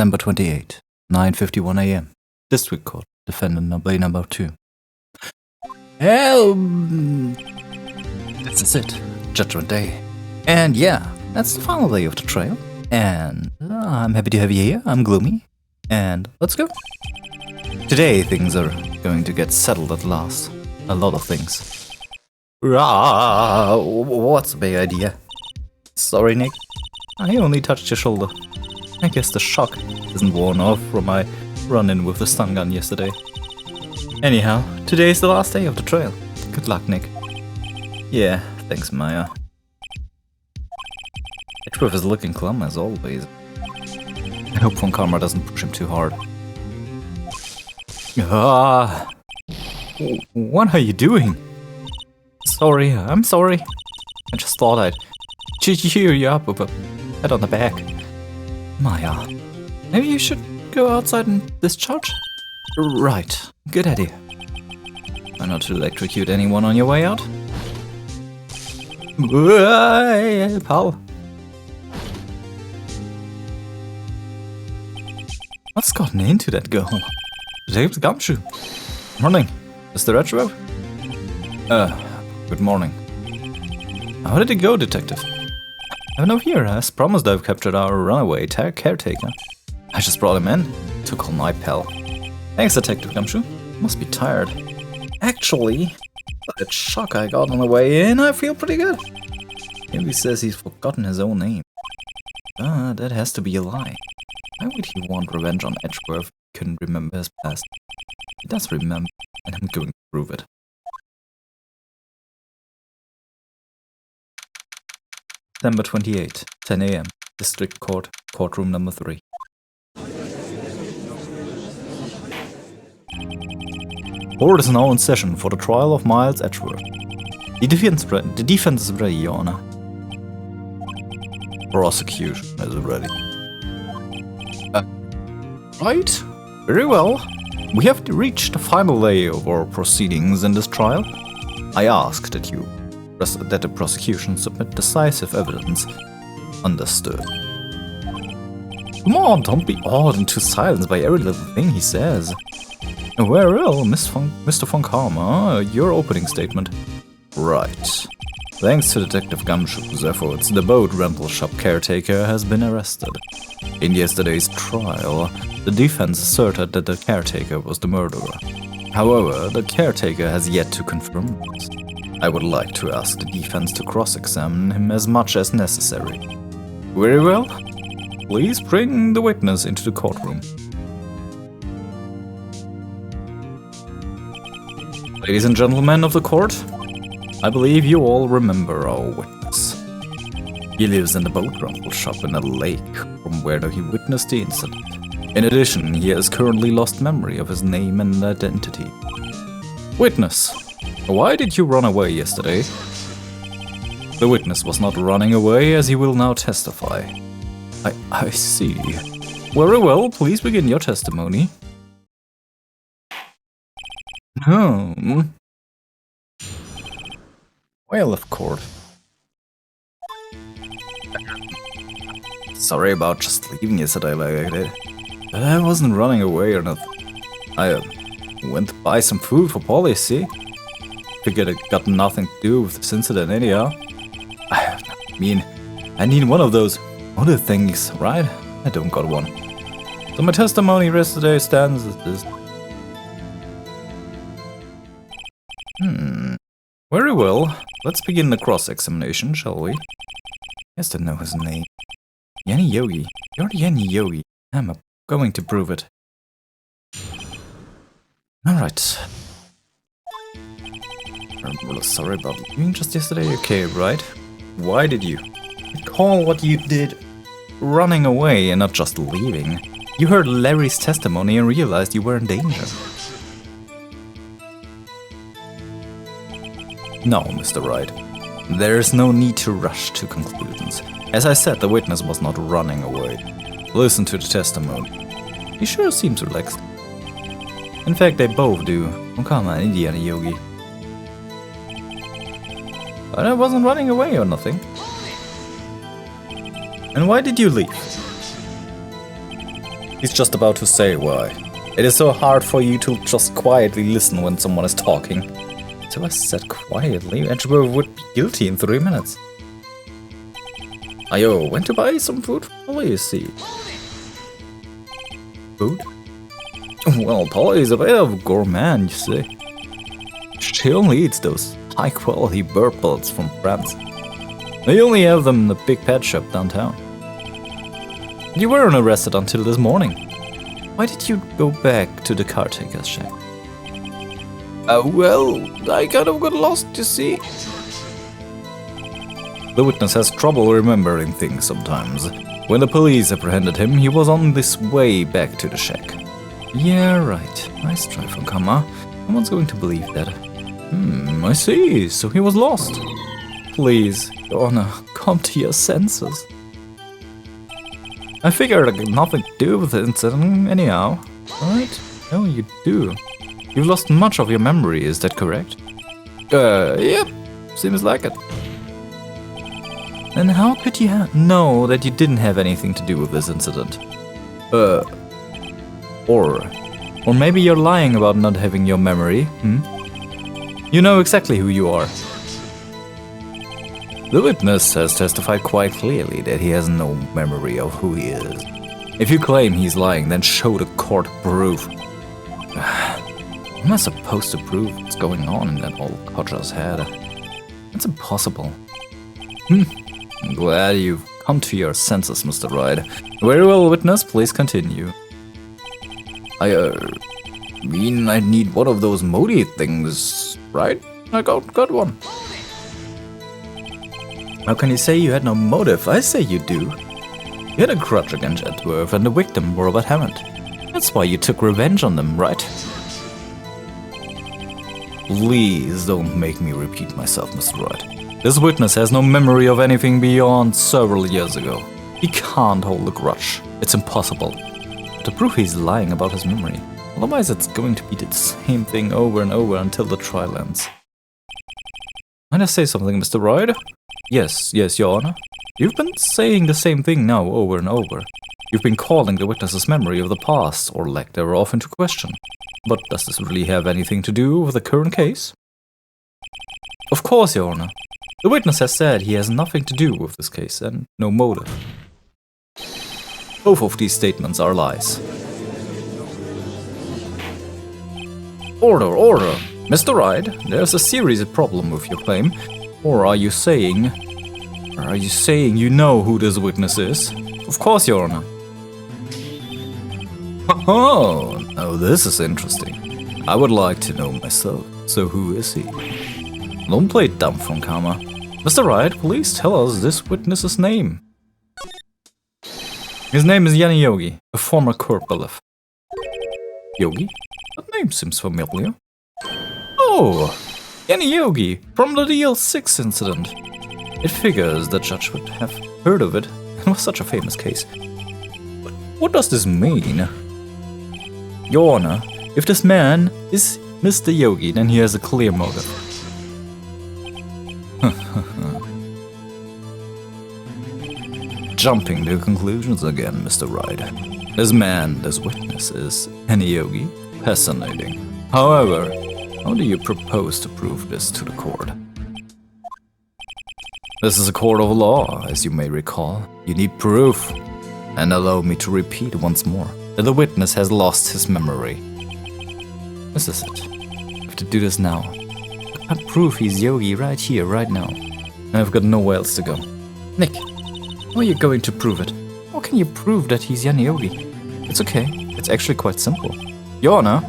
December 28, 9:51 a.m. District Court, defendant number 2. This is it. Judgment Day. And yeah, that's the final day of the trial. And I'm happy to have you here. I'm Gloomy. And let's go. Today things are going to get settled at last. A lot of things. What's the big idea? Sorry, Nick. I only touched your shoulder. I guess the shock isn't worn off from my run-in with the stun gun yesterday. Anyhow, today is the last day of the trail. Good luck, Nick. Yeah, thanks, Maya. Edgeworth is looking glum as always. I hope Von Karma doesn't push him too hard. What are you doing? Sorry, I'm sorry. I just thought I'd cheer you up with a pat on the back. Maya, maybe you should go outside and discharge? Right, good idea. Try not to electrocute anyone on your way out. Pal. What's gotten into that girl? Detective Gumshoe. Morning, Mr. Edgeworth. Good morning. How did it go, Detective? I have no fear. As promised, I've captured our runaway caretaker. I just brought him in. Took all night, pal. Thanks, Detective Gumshoe. Must be tired. Actually, that shock I got on the way in, I feel pretty good. Maybe says he's forgotten his own name. That has to be a lie. Why would he want revenge on Edgeworth if he couldn't remember his past? He does remember, and I'm going to prove it. December 28, 10 a.m. District Court, courtroom number 3. Court is now in session for the trial of Miles Edgeworth. The defense is ready, Your Honor. Prosecution is ready. Right? Very well. We have reached the final day of our proceedings in this trial. I ask that the prosecution submit decisive evidence. Understood. Come on, don't be awed into silence by every little thing he says. Well, Mr. Von Karma, your opening statement. Right. Thanks to Detective Gumshoe's efforts, the boat rental shop caretaker has been arrested. In yesterday's trial, the defense asserted that the caretaker was the murderer. However, the caretaker has yet to confirm this. I would like to ask the defense to cross-examine him as much as necessary. Very well. Please bring the witness into the courtroom. Ladies and gentlemen of the court, I believe you all remember our witness. He lives in the boat rental shop in a lake from where he witnessed the incident. In addition, he has currently lost memory of his name and identity. Witness, why did you run away yesterday? The witness was not running away, as he will now testify. I see. Very well, please begin your testimony. Well, of course. Sorry about just leaving yesterday like that. But I wasn't running away or nothing. I went to buy some food for Polly, see? Figured it got nothing to do with this incident anyhow. I mean, I need one of those other things, right? I don't got one. So my testimony yesterday stands as this. Very well. Let's begin the cross-examination, shall we? Yes, to know his name. Yanni Yogi. You're Yanni Yogi. I'm going to prove it. Alright. I'm really sorry about leaving just yesterday. Okay, right? Why did you recall what you did running away and not just leaving? You heard Larry's testimony and realized you were in danger. No, Mr. Wright. There is no need to rush to conclusions. As I said, the witness was not running away. Listen to the testimony. He sure seems relaxed. In fact, they both do. Okama and Indiana Yogi. But I wasn't running away or nothing. And why did you leave? He's just about to say why. It is so hard for you to just quietly listen when someone is talking. So I said quietly, Edgeworth would be guilty in 3 minutes. Ayo, went to buy some food? Polly, you see. Food? Well, Polly is a bit of a gourmand, you see. She only eats those high-quality bird bullets from France. They only have them in the big pet shop downtown. You weren't arrested until this morning. Why did you go back to the caretaker's shack? Well, I kind of got lost, you see. The witness has trouble remembering things sometimes. When the police apprehended him, he was on his way back to the shack. Yeah, right. Nice try from Kama. No one's going to believe that. I see. So he was lost. Please, Your Honor, come to your senses. I figured it had nothing to do with the incident anyhow. Right? Oh, you do. You've lost much of your memory, is that correct? Yep. Seems like it. Then how could you know that you didn't have anything to do with this incident? Or maybe you're lying about not having your memory, You know exactly who you are. The witness has testified quite clearly that he has no memory of who he is. If you claim he's lying, then show the court proof. How am I supposed to prove what's going on in that old codger's head? It's impossible. I'm glad you've come to your senses, Mr. Wright. Very well, witness, please continue. I mean, I need one of those Modi things, right? I got one. How can you say you had no motive? I say you do. You had a grudge against Edgeworth and the victim, Robert Hammond. That's why you took revenge on them, right? Please don't make me repeat myself, Mr. Wright. This witness has no memory of anything beyond several years ago. He can't hold a grudge. It's impossible. To prove he's lying about his memory. Otherwise it's going to be the same thing over and over until the trial ends. Might I say something, Mr. Wright? Yes, Your Honor. You've been saying the same thing now over and over. You've been calling the witness's memory of the past, or lack thereof, into question. But does this really have anything to do with the current case? Of course, Your Honor. The witness has said he has nothing to do with this case and no motive. Both of these statements are lies. Order! Mr. Wright, there's a serious problem with your claim. Or are you saying you know who this witness is? Of course, Your Honor. Oh, now this is interesting. I would like to know myself. So who is he? Don't play dumb from Karma. Mr. Wright, please tell us this witness's name. His name is Yanni Yogi, a former court bailiff. Yogi? That name seems familiar. Oh, Yanni Yogi, from the DL6 incident. It figures the judge would have heard of it. It was such a famous case. But what does this mean? Your Honor, if this man is Mr. Yogi, then he has a clear motive. Jumping to conclusions again, Mr. Wright. This man, this witness, is Yanni Yogi. Fascinating. However, how do you propose to prove this to the court? This is a court of law, as you may recall. You need proof. And allow me to repeat once more that the witness has lost his memory. This is it. I have to do this now. I can't prove he's Yogi right here, right now. And I've got nowhere else to go. Nick, how are you going to prove it? How can you prove that he's Yanni Yogi? It's okay. It's actually quite simple. Your Honor,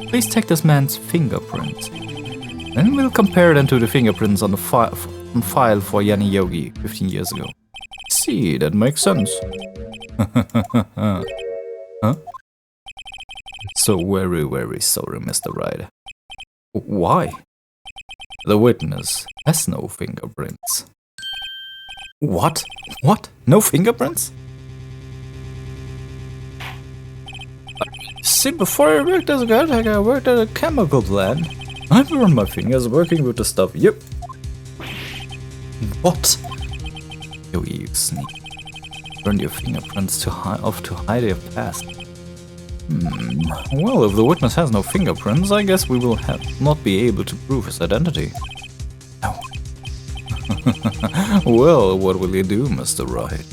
please take this man's fingerprints. Then we'll compare them to the fingerprints on the file for Yanni Yogi 15 years ago. See, that makes sense. Huh? So very sorry, Mr. Wright. Why? The witness has no fingerprints. What? What? No fingerprints? See, before I worked as a caretaker, I worked at a chemical plant. I burned my fingers working with the stuff. Yep. What? You sneak. Burn your fingerprints to hide your past. Well, if the witness has no fingerprints, I guess we will not be able to prove his identity. No. Well, what will you do, Mr. Wright?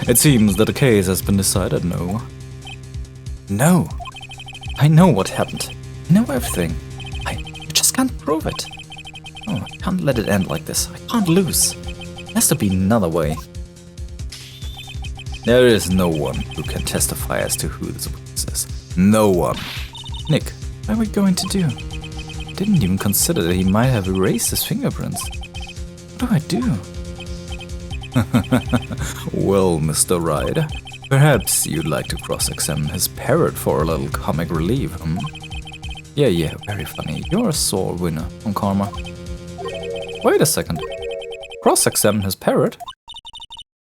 It seems that the case has been decided, no? No. I know what happened. I know everything. I just can't prove it. Oh, I can't let it end like this. I can't lose. There has to be another way. There is no one who can testify as to who this witness is. No one. Nick, what are we going to do? I didn't even consider that he might have erased his fingerprints. What do I do? Well, Mr. Wright, perhaps you'd like to cross-examine his parrot for a little comic relief, hmm? Yeah, very funny. You're a sore winner on karma. Wait a second. Cross-examine his parrot?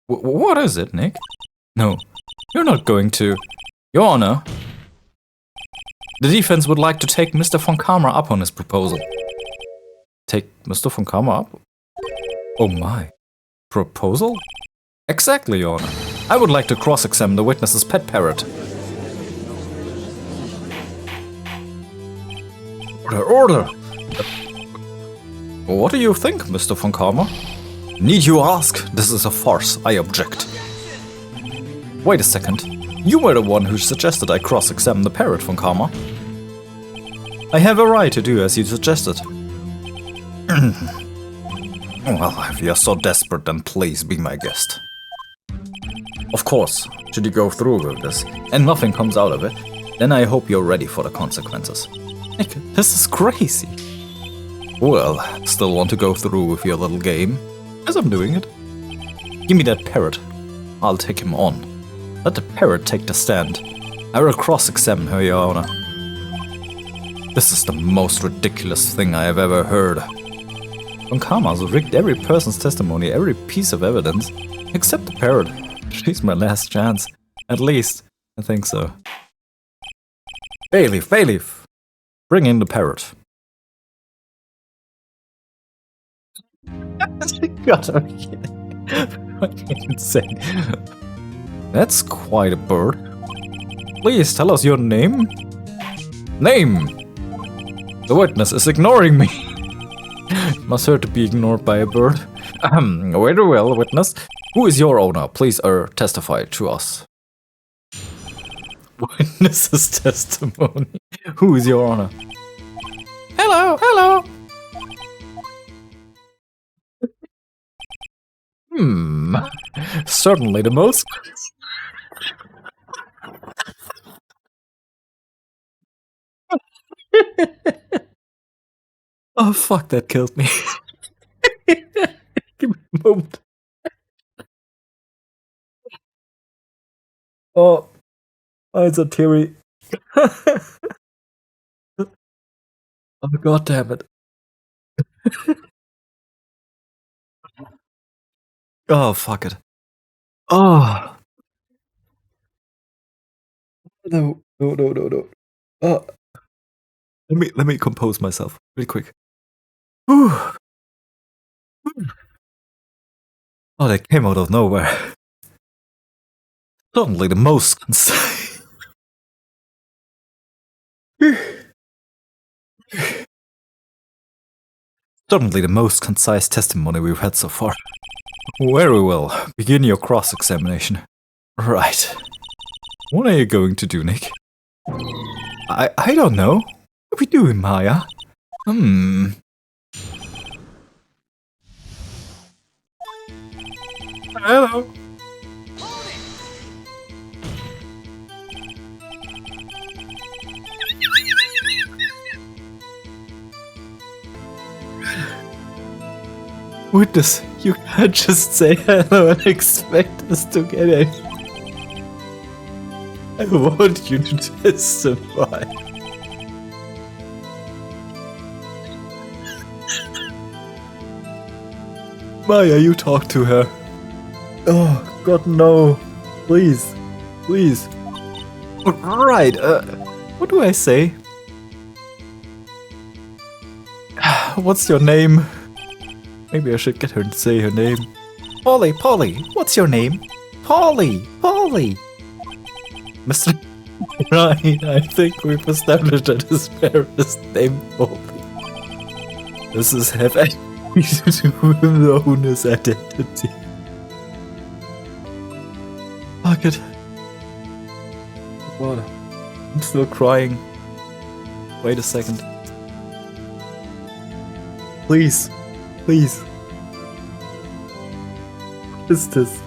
What is it, Nick? No, you're not going to. Your Honor, the defense would like to take Mr. von Karma up on his proposal. Take Mr. von Karma up? Oh my. Proposal? Exactly, Your Honor. I would like to cross-examine the witness's pet parrot. Order! What do you think, Mr. von Karma? Need you ask? This is a farce. I object. Wait a second. You were the one who suggested I cross-examine the parrot, von Karma. I have a right to do as you suggested. Well, if you're so desperate, then please be my guest. Of course, should you go through with this, and nothing comes out of it, then I hope you're ready for the consequences. Nick, this is crazy. Well, still want to go through with your little game? As I'm doing it. Give me that parrot. I'll take him on. Let the parrot take the stand. I will cross-examine her, Your Honor. This is the most ridiculous thing I have ever heard. Von Karma's rigged every person's testimony, every piece of evidence, except the parrot. She's my last chance. At least, I think so. Bailiff! Bring in the parrot. God, fucking insane. That's quite a bird. Please tell us your name. Name! The witness is ignoring me. Must hurt to be ignored by a bird. Very well, witness. Who is your owner? Please testify to us. Witness's testimony. Who is your owner? Hello. Certainly the most. Oh fuck, that killed me. Give me a moment. Oh, it's a teary. Oh god damn it. Oh fuck it. Oh. No. Oh. Let me compose myself really quick. Whew. Oh, that came out of nowhere. Certainly the most concise. Certainly the most concise testimony we've had so far. Very well. Begin your cross-examination. Right. What are you going to do, Nick? I don't know. What are we doing, Maya? Hello. Witness, you can't just say hello and expect us to get it. I want you to testify. Maya, you talk to her. Oh, God, no. Please. Right, what do I say? What's your name? Maybe I should get her to say her name. Polly, what's your name? Polly! Mr. Right, I think we've established that his parent is named Polly. Does this have anything to do with the owner's identity? Fuck it. What? I'm still crying. Wait a second. Please. What is this?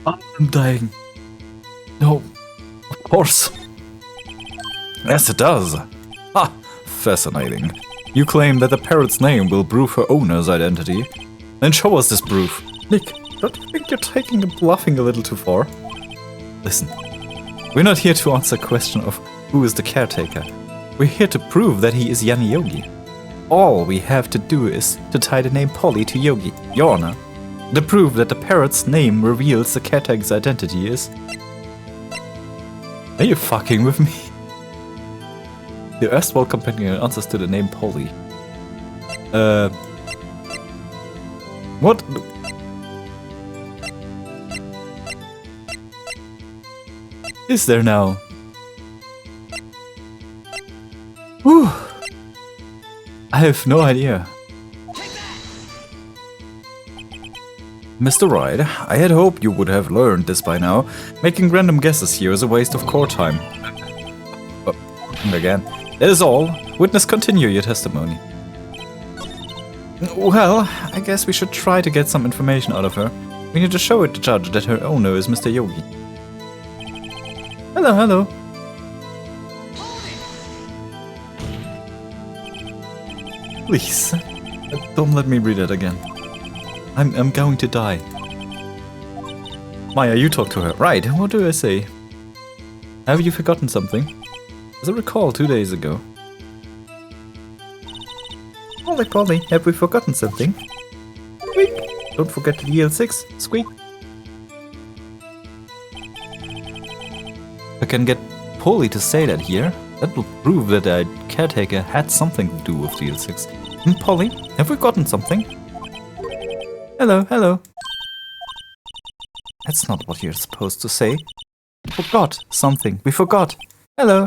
I'm dying. No, of course. Yes, it does. Ha! Fascinating. You claim that the parrot's name will prove her owner's identity. Then show us this proof. Nick, don't you think you're taking and bluffing a little too far? Listen, we're not here to answer the question of who is the caretaker. We're here to prove that he is Yanni Yogi. All we have to do is to tie the name Polly to Yogi, Your Honor. The proof that the parrot's name reveals the caretaker's identity is... Are you fucking with me? The erstwhile companion answers to the name Polly. What? Is there now? Whew. I have no idea. Mr. Wright, I had hoped you would have learned this by now. Making random guesses here is a waste of court time. Again. That is all. Witness, continue your testimony. Well, I guess we should try to get some information out of her. We need to show it to the judge that her owner is Mr. Yogi. Hello. Please, don't let me read it again. I'm going to die. Maya, you talk to her. Right, what do I say? Have you forgotten something? As I recall 2 days ago. Polly, have we forgotten something? Squeak! Don't forget the EL6. Squeak! I can get Polly to say that here. That will prove that the caretaker had something to do with the EL6. Polly, have we gotten something? Hello. That's not what you're supposed to say. We forgot something. We forgot. Hello.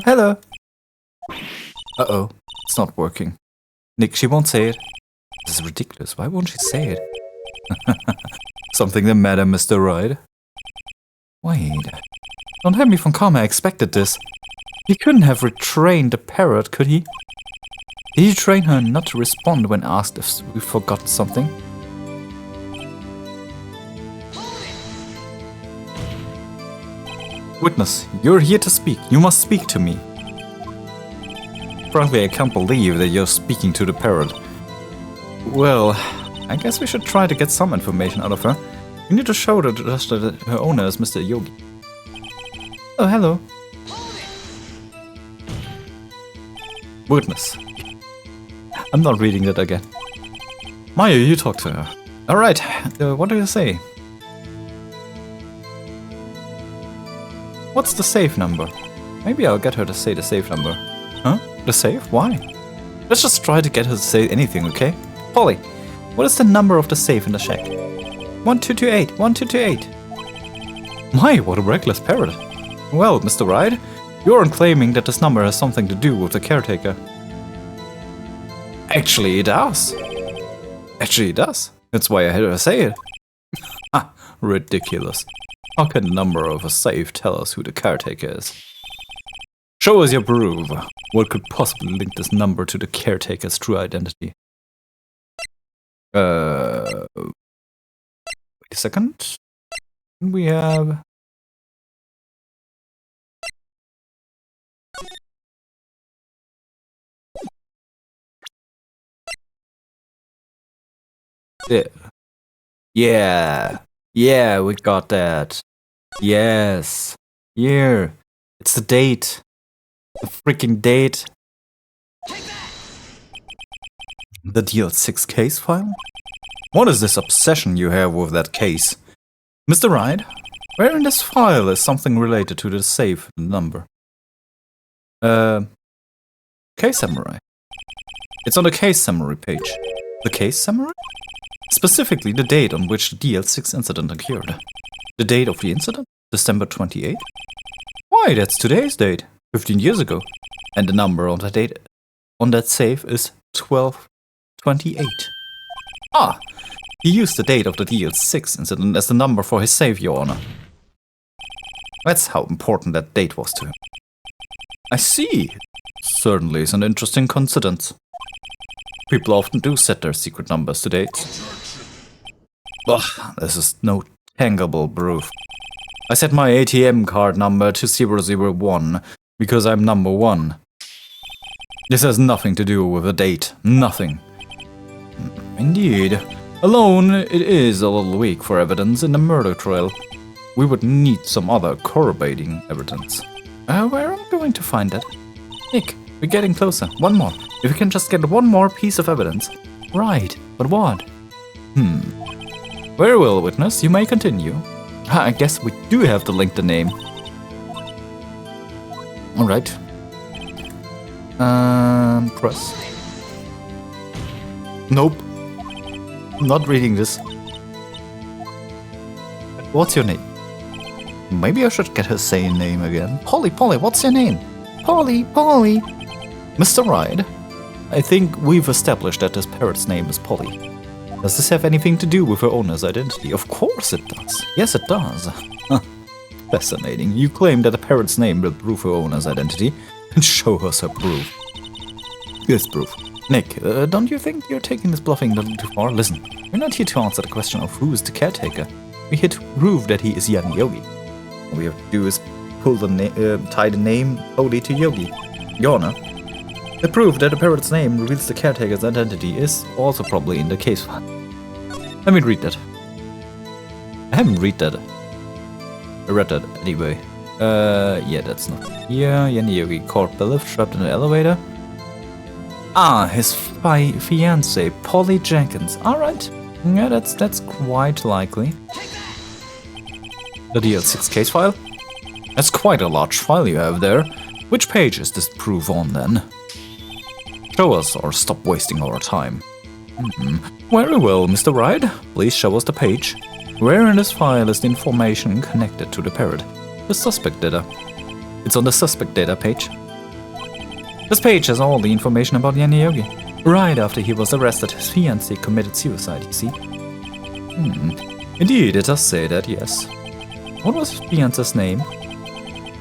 Uh-oh. It's not working. Nick, she won't say it. This is ridiculous. Why won't she say it? Something the matter, Mr. Wright? Wait. Don't have me from karma. I expected this. He couldn't have retrained the parrot, could he? Did he train her not to respond when asked if we forgot something? Witness, you're here to speak. You must speak to me. Frankly, I can't believe that you're speaking to the parrot. Well, I guess we should try to get some information out of her. We need to show the judge that her owner is Mr. Yogi. Oh, hello. Witness. I'm not reading that again. Maya, you talk to her. Alright, what do you say? What's the safe number? Maybe I'll get her to say the safe number. Huh? The safe? Why? Let's just try to get her to say anything, okay? Polly, what is the number of the safe in the shack? 1228, 1228. My, what a reckless parrot. Well, Mr. Wright, you aren't claiming that this number has something to do with the caretaker. Actually, it does. That's why I had her say it. Ha, ridiculous. How can the number of a safe tell us who the caretaker is? Show us your proof. What could possibly link this number to the caretaker's true identity? Wait a second. We have... Yeah, we got that. Yes. Here. It's the date. The freaking date. The DL6 case file? What is this obsession you have with that case? Mr. Wright, where in this file is something related to the safe number? Case summary. It's on the case summary page. The case summary? Specifically, the date on which the DL6 incident occurred. The date of the incident? December 28th? Why, that's today's date, 15 years ago. And the number on that date on that safe is 1228. Ah, he used the date of the DL6 incident as the number for his safe, Your Honor. That's how important that date was to him. I see. Certainly is an interesting coincidence. People often do set their secret numbers to dates. Ugh, this is no tangible proof. I set my ATM card number to 001 because I'm number 1. This has nothing to do with the date. Nothing. Indeed. Alone, it is a little weak for evidence in the murder trial. We would need some other corroborating evidence. Where am I going to find that? Nick, we're getting closer. One more. If we can just get one more piece of evidence. Right, but what? Very well, witness, you may continue. I guess we do have to link the name. Alright. Press. Nope. Not reading this. What's your name? Maybe I should get her saying name again. Polly, what's your name? Polly. Mr. Wright, I think we've established that this parrot's name is Polly. Does this have anything to do with her owner's identity? Of course it does. Yes, it does. Fascinating. You claim that the parrot's name will prove her owner's identity, and show us her proof. Here's proof. Nick, don't you think you're taking this bluffing a little too far? Listen, we're not here to answer the question of who is the caretaker. We're here to prove that he is Yanni Yogi. All we have to do is tie the name Polly to Yogi. Your Honor, the proof that the parrot's name reveals the caretaker's identity is also probably in the case file. Let me read that. I haven't read that. I read that anyway. Yeah, that's not here. Yanni Yogi caught Belief trapped in the elevator. Ah, his fiancée, Polly Jenkins. Alright. Yeah, that's quite likely. The DL6 case file? That's quite a large file you have there. Which page is this proof on then? Show us or stop wasting our time. Very well, Mr. Wright. Please show us the page. Where in this file is the information connected to the parrot? The suspect data. It's on the suspect data page. This page has all the information about Yanni Yogi. Right after he was arrested, his fiancée committed suicide, you see. Indeed, it does say that, yes. What was his fiancée's name?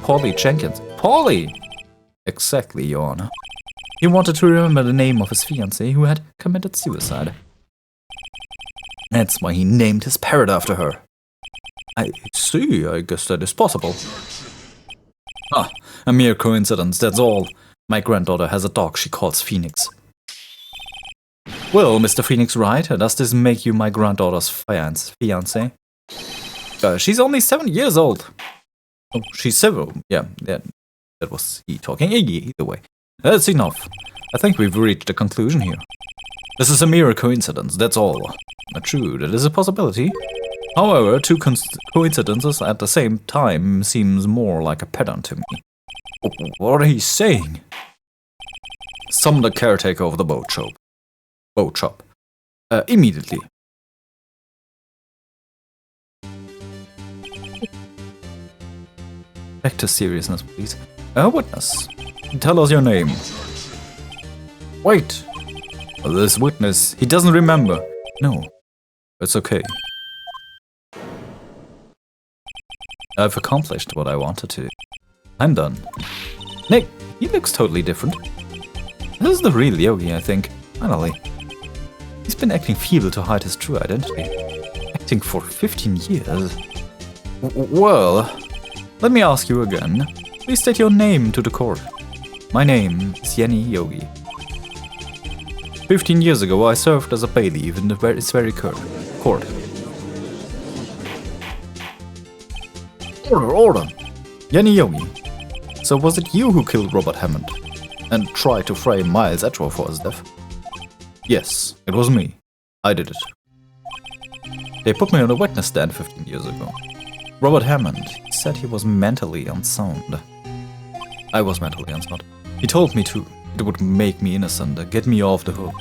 Polly Jenkins. Polly! Exactly, Your Honor. He wanted to remember the name of his fiancée who had committed suicide. That's why he named his parrot after her. I see, I guess that is possible. Ah, a mere coincidence, that's all. My granddaughter has a dog she calls Pheonix. Well, Mr. Pheonix Wright, does this make you my granddaughter's fiancé? She's only 7 years old. Oh, she's 7. Yeah, that was he talking. Either way. That's enough. I think we've reached a conclusion here. This is a mere coincidence, that's all. True, that is a possibility. However, two coincidences at the same time seems more like a pattern to me. What are you saying? Summon the caretaker of the boat shop. Immediately. Back to seriousness, please. Witness, tell us your name. Wait. This witness, he doesn't remember. No, it's okay. I've accomplished what I wanted to. I'm done. Nick, he looks totally different. This is the real Yogi, I think. Finally. He's been acting feeble to hide his true identity. Acting for 15 years. Well, let me ask you again. Please state your name to the court. My name is Yanni Yogi. 15 years ago, I served as a bailiff in this very court. Order! Yanni Yogi. So was it you who killed Robert Hammond and tried to frame Miles Edgeworth for his death? Yes, it was me. I did it. They put me on a witness stand 15 years ago. Robert Hammond said he was mentally unsound. I was mentally unsound. He told me it would make me innocent and get me off the hook.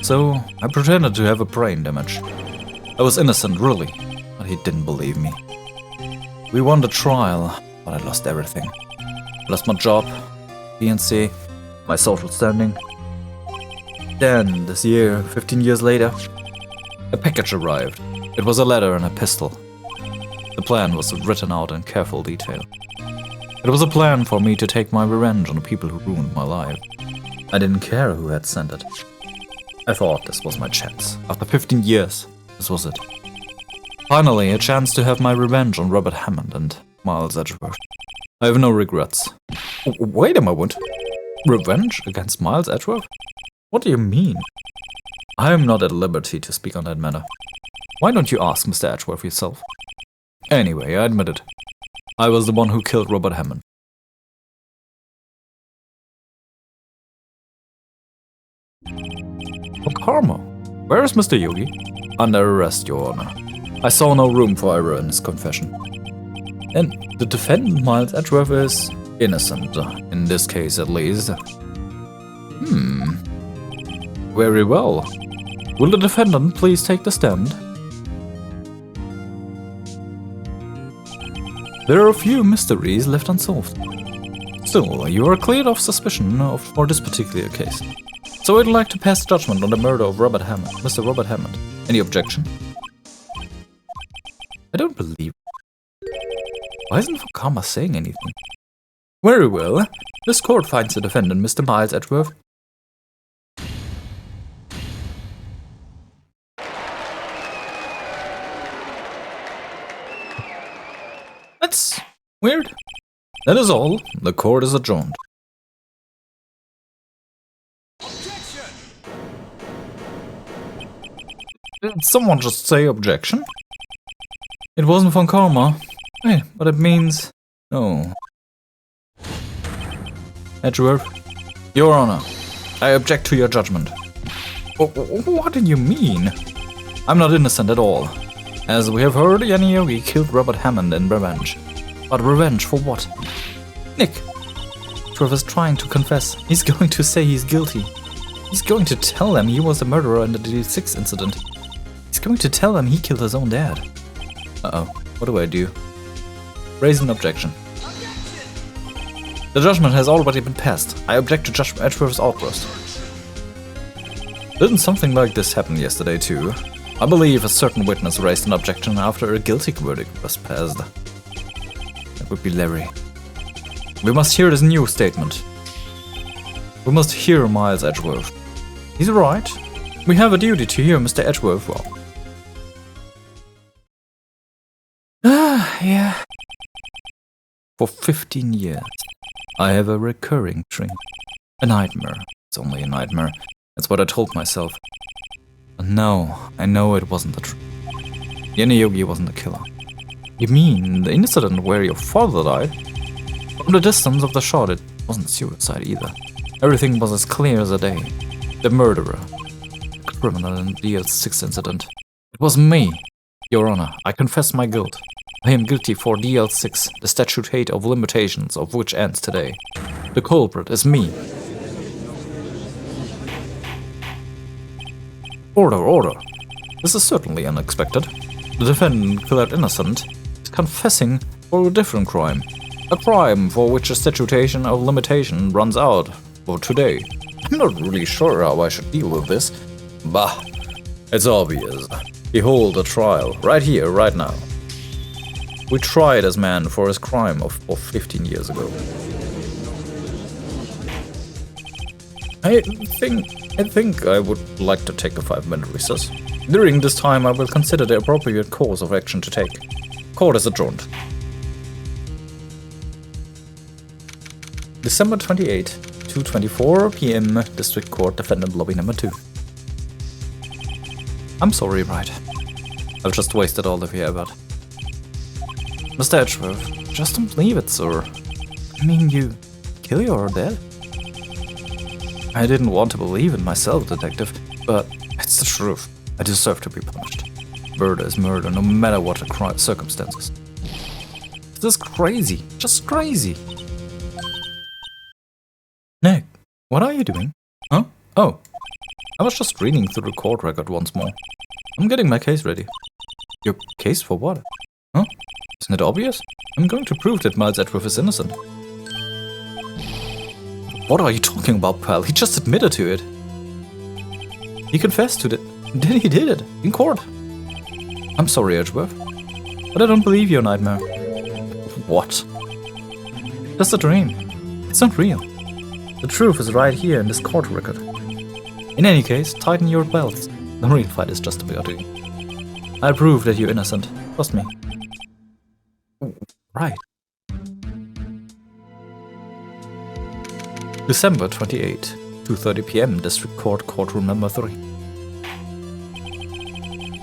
So I pretended to have a brain damage. I was innocent, really, but he didn't believe me. We won the trial, but I lost everything. I lost my job, PNC, my social standing. Then, this year, 15 years later, a package arrived. It was a letter and a pistol. The plan was written out in careful detail. It was a plan for me to take my revenge on the people who ruined my life. I didn't care who had sent it. I thought this was my chance. After 15 years, this was it. Finally, a chance to have my revenge on Robert Hammond and Miles Edgeworth. I have no regrets. Wait a moment. Revenge against Miles Edgeworth? What do you mean? I am not at liberty to speak on that matter. Why don't you ask Mr. Edgeworth yourself? Anyway, I admit it. I was the one who killed Robert Hammond. For karma. Where is Mr. Yogi? Under arrest, Your Honor. I saw no room for error in his confession. And the defendant, Miles Edgeworth, is innocent, in this case at least. Very well. Will the defendant please take the stand? There are a few mysteries left unsolved. Still, you are cleared of suspicion for this particular case. So I'd like to pass judgment on the murder of Robert Hammond, Mr. Robert Hammond. Any objection? I don't believe it. Why isn't Fukama saying anything? Very well. This court finds the defendant, Mr. Miles Edgeworth. That's weird. That is all. The court is adjourned. Did someone just say objection? It wasn't von Karma. Wait, but it means... No. Edgeworth, Your Honor, I object to your judgment. What do you mean? I'm not innocent at all. As we have heard, Yanni Yogi killed Robert Hammond in revenge. But revenge for what? Nick! Edgeworth is trying to confess. He's going to say he's guilty. He's going to tell them he was the murderer in the D6 incident. He's going to tell them he killed his own dad. Uh-oh, what do I do? Raise an objection. The judgment has already been passed. I object to Judge Edgeworth's outburst. Didn't something like this happen yesterday too? I believe a certain witness raised an objection after a guilty verdict was passed. That would be Larry. We must hear this new statement. We must hear Miles Edgeworth. He's right. We have a duty to hear Mr. Edgeworth well. Yeah. For 15 years, I have a recurring dream. A nightmare. It's only a nightmare. That's what I told myself. But no, I know it wasn't the truth. Yanni Yogi wasn't the killer. You mean the incident where your father died? From the distance of the shot, it wasn't suicide either. Everything was as clear as a day. The murderer. The criminal in the DL6 incident. It was me. Your Honor, I confess my guilt. I am guilty for DL6, the statute of limitations of which ends today. The culprit is me. Order. This is certainly unexpected. The defendant, declared innocent, is confessing for a different crime. A crime for which a statute of limitation runs out for today. I'm not really sure how I should deal with this. Bah, it's obvious. Behold the trial, right here, right now. We tried this man for his crime of 15 years ago. I think I would like to take a 5-minute recess. During this time, I will consider the appropriate course of action to take. Court is adjourned. December 28, 2:24 p.m. District Court, Defendant Lobby Number 2. I'm sorry, Wright. I've just wasted all of your effort. Mr. Edgeworth, just don't believe it, sir. I mean, you kill your dad? I didn't want to believe it myself, Detective, but it's the truth. I deserve to be punished. Murder is murder, no matter what the circumstances. This is crazy, just crazy. Nick, what are you doing? Huh? Oh, I was just reading through the court record once more. I'm getting my case ready. Your case for what? Huh? Isn't it obvious? I'm going to prove that Miles Edgeworth is innocent. What are you talking about, pal? He just admitted to it. He confessed to it. Then he did it. In court. I'm sorry, Edgeworth. But I don't believe your nightmare. What? Just a dream. It's not real. The truth is right here in this court record. In any case, tighten your belts. The real fight is just about to begin. I'll prove that you're innocent. Trust me. Right. December 28, 2:30 p.m. District Court, Courtroom number 3.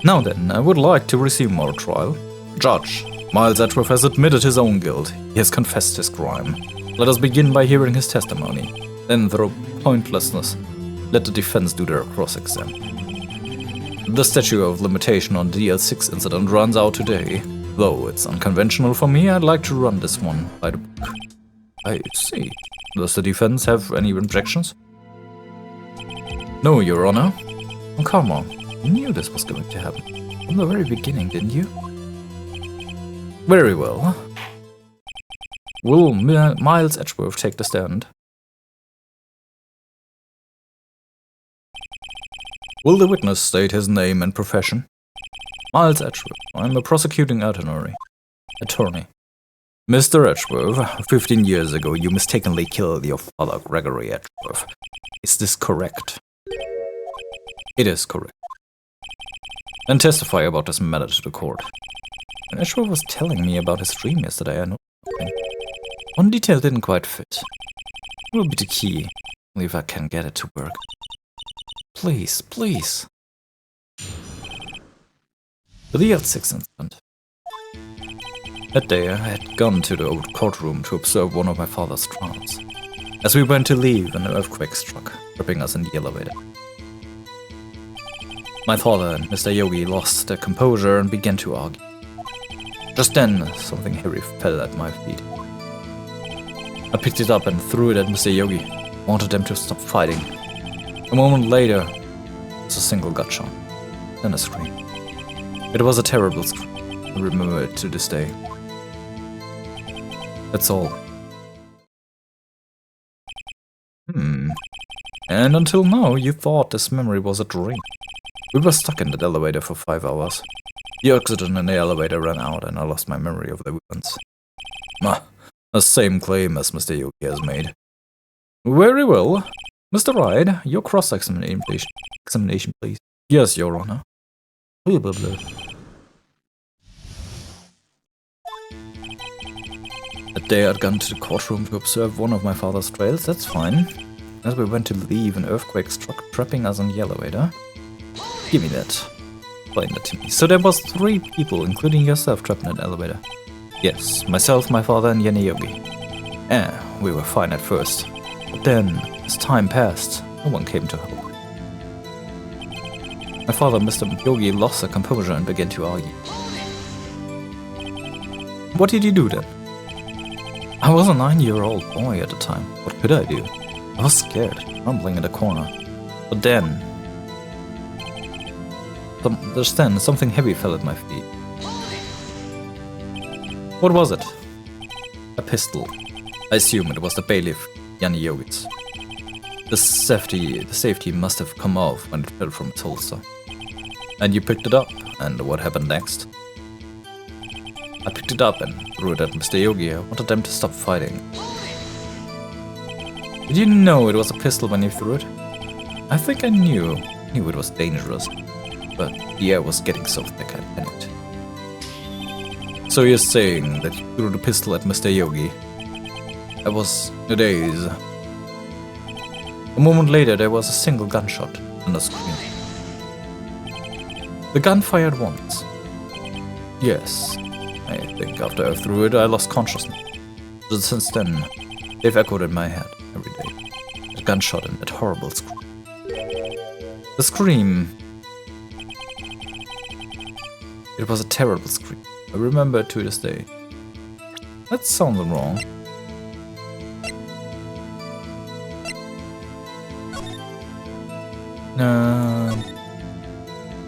Now then, I would like to resume our trial. Judge, Miles Edgeworth has admitted his own guilt. He has confessed his crime. Let us begin by hearing his testimony. Then, through pointlessness, let the defense do their cross-exam. The statute of limitation on the DL6 incident runs out today. Though it's unconventional for me, I'd like to run this one by the book. I see. Does the defense have any objections? No, Your Honor. Oh, come on. You knew this was going to happen. From the very beginning, didn't you? Very well. Will Miles Edgeworth take the stand? Will the witness state his name and profession? Miles Edgeworth. I'm a prosecuting attorney. Mr. Edgeworth, 15 years ago you mistakenly killed your father, Gregory Edgeworth. Is this correct? It is correct. Then testify about this matter to the court. When Edgeworth was telling me about his dream yesterday, I noticed something. One detail didn't quite fit. It will be the key, only if I can get it to work. Please, please. The DL6 incident. That day I had gone to the old courtroom to observe one of my father's trials. As we went to leave, an earthquake struck, trapping us in the elevator. My father and Mr. Yogi lost their composure and began to argue. Just then, something heavy fell at my feet. I picked it up and threw it at Mr. Yogi, wanted them to stop fighting. A moment later, it was a single gunshot, then a scream. It was a terrible scream. I remember it to this day. That's all. And until now, you thought this memory was a dream. We were stuck in that elevator for 5 hours. The oxygen in the elevator ran out and I lost my memory of the events. The same claim as Mr. Yogi has made. Very well. Mr. Wright, your cross-examination, please. Yes, Your Honor. Blah, blah, blah. That day I'd gone to the courtroom to observe one of my father's trials, that's fine. As we went to leave, an earthquake struck, trapping us in the elevator. Give me that. Explain that to me. So there was 3 people, including yourself, trapped in that elevator. Yes, myself, my father, and Yenny Yogi. We were fine at first. But then, as time passed, no one came to help. My father, Mr. Yogi, lost their composure and began to argue. What did you do then? I was a 9-year-old boy at the time. What could I do? I was scared, rumbling in the corner. But then... something heavy fell at my feet. What was it? A pistol. I assume it was the bailiff, Yanni Yogit's. The safety must have come off when it fell from its holster. And you picked it up, and what happened next? I picked it up and threw it at Mr. Yogi. I wanted them to stop fighting. Did you know it was a pistol when you threw it? I think I knew it was dangerous, but the air was getting so thick I panicked. So you're saying that you threw the pistol at Mr. Yogi? I was in a daze. A moment later there was a single gunshot and a scream. The gun fired once. Yes, I think after I threw it I lost consciousness. But since then, they've echoed in my head every day. The gunshot and that horrible scream. The scream... It was a terrible scream. I remember it to this day. That sounded wrong.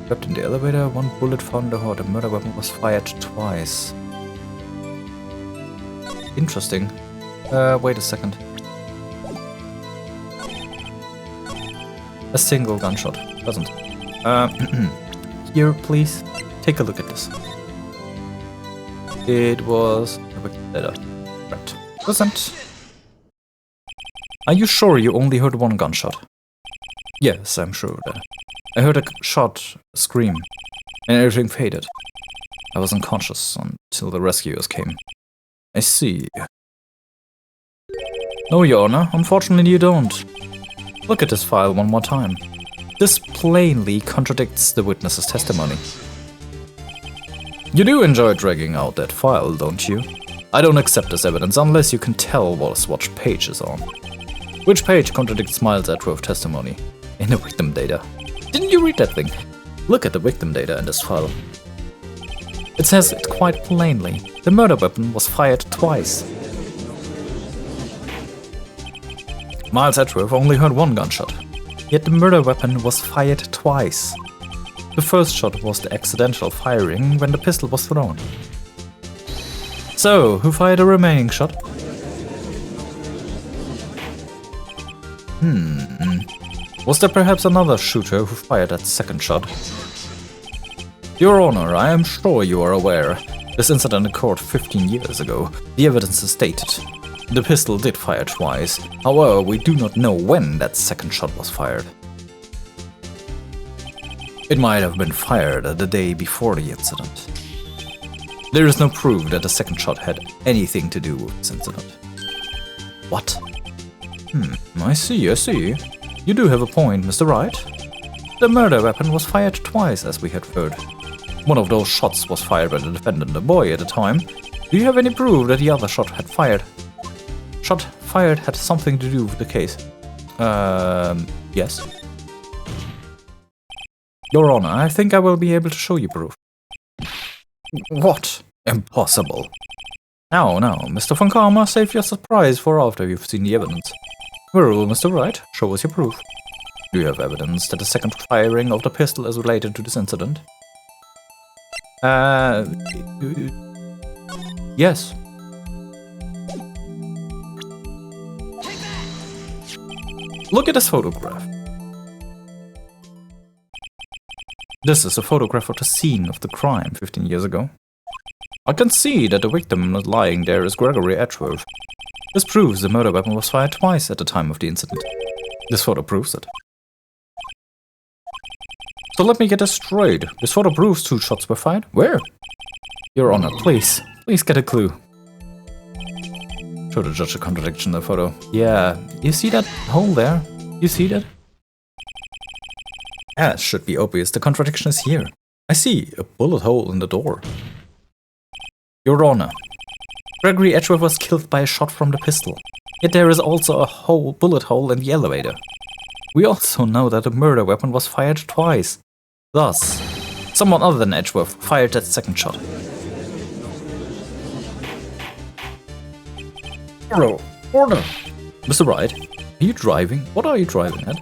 Trapped in the elevator, one bullet found the heart. The murder weapon was fired twice. Interesting. Wait a second. A single gunshot. Doesn't. Here, please. Take a look at this. It was... Right. Doesn't. Are you sure you only heard one gunshot? Yes, I'm sure of that. I heard a shot, a scream, and everything faded. I was unconscious until the rescuers came. I see. No, Your Honor, unfortunately you don't. Look at this file one more time. This plainly contradicts the witness's testimony. You do enjoy dragging out that file, don't you? I don't accept this evidence unless you can tell what page is on. Which page contradicts Miles' Edgeworth testimony? In the victim data. Didn't you read that thing? Look at the victim data in this file. It says it quite plainly. The murder weapon was fired twice. Miles Edgeworth only heard one gunshot. Yet the murder weapon was fired twice. The first shot was the accidental firing when the pistol was thrown. So, who fired the remaining shot? Was there perhaps another shooter who fired that second shot? Your Honor, I am sure you are aware. This incident occurred 15 years ago. The evidence is stated. The pistol did fire twice. However, we do not know when that second shot was fired. It might have been fired the day before the incident. There is no proof that the second shot had anything to do with this incident. What? I see. You do have a point, Mr. Wright. The murder weapon was fired twice, as we had heard. One of those shots was fired by the defendant, the boy, at the time. Do you have any proof that the other shot fired had something to do with the case? Yes. Your Honor, I think I will be able to show you proof. What? Impossible. Now, Mr. Von Karma, save your surprise for after you've seen the evidence. Well, Mr. Wright, show us your proof. Do you have evidence that the second firing of the pistol is related to this incident? Yes. Look at this photograph. This is a photograph of the scene of the crime 15 years ago. I can see that the victim not lying there is Gregory Edgeworth. This proves the murder weapon was fired twice at the time of the incident. This photo proves it. So let me get this straight. This photo proves 2 shots were fired? Where? Your Honor, please get a clue. Show the judge a contradiction in the photo. Yeah, you see that hole there? You see that? Yeah, it should be obvious. The contradiction is here. I see a bullet hole in the door. Your Honor, Gregory Edgeworth was killed by a shot from the pistol. Yet there is also a bullet hole in the elevator. We also know that the murder weapon was fired twice. Thus, someone other than Edgeworth fired that second shot. Order! Mr. Wright, are you driving? What are you driving at?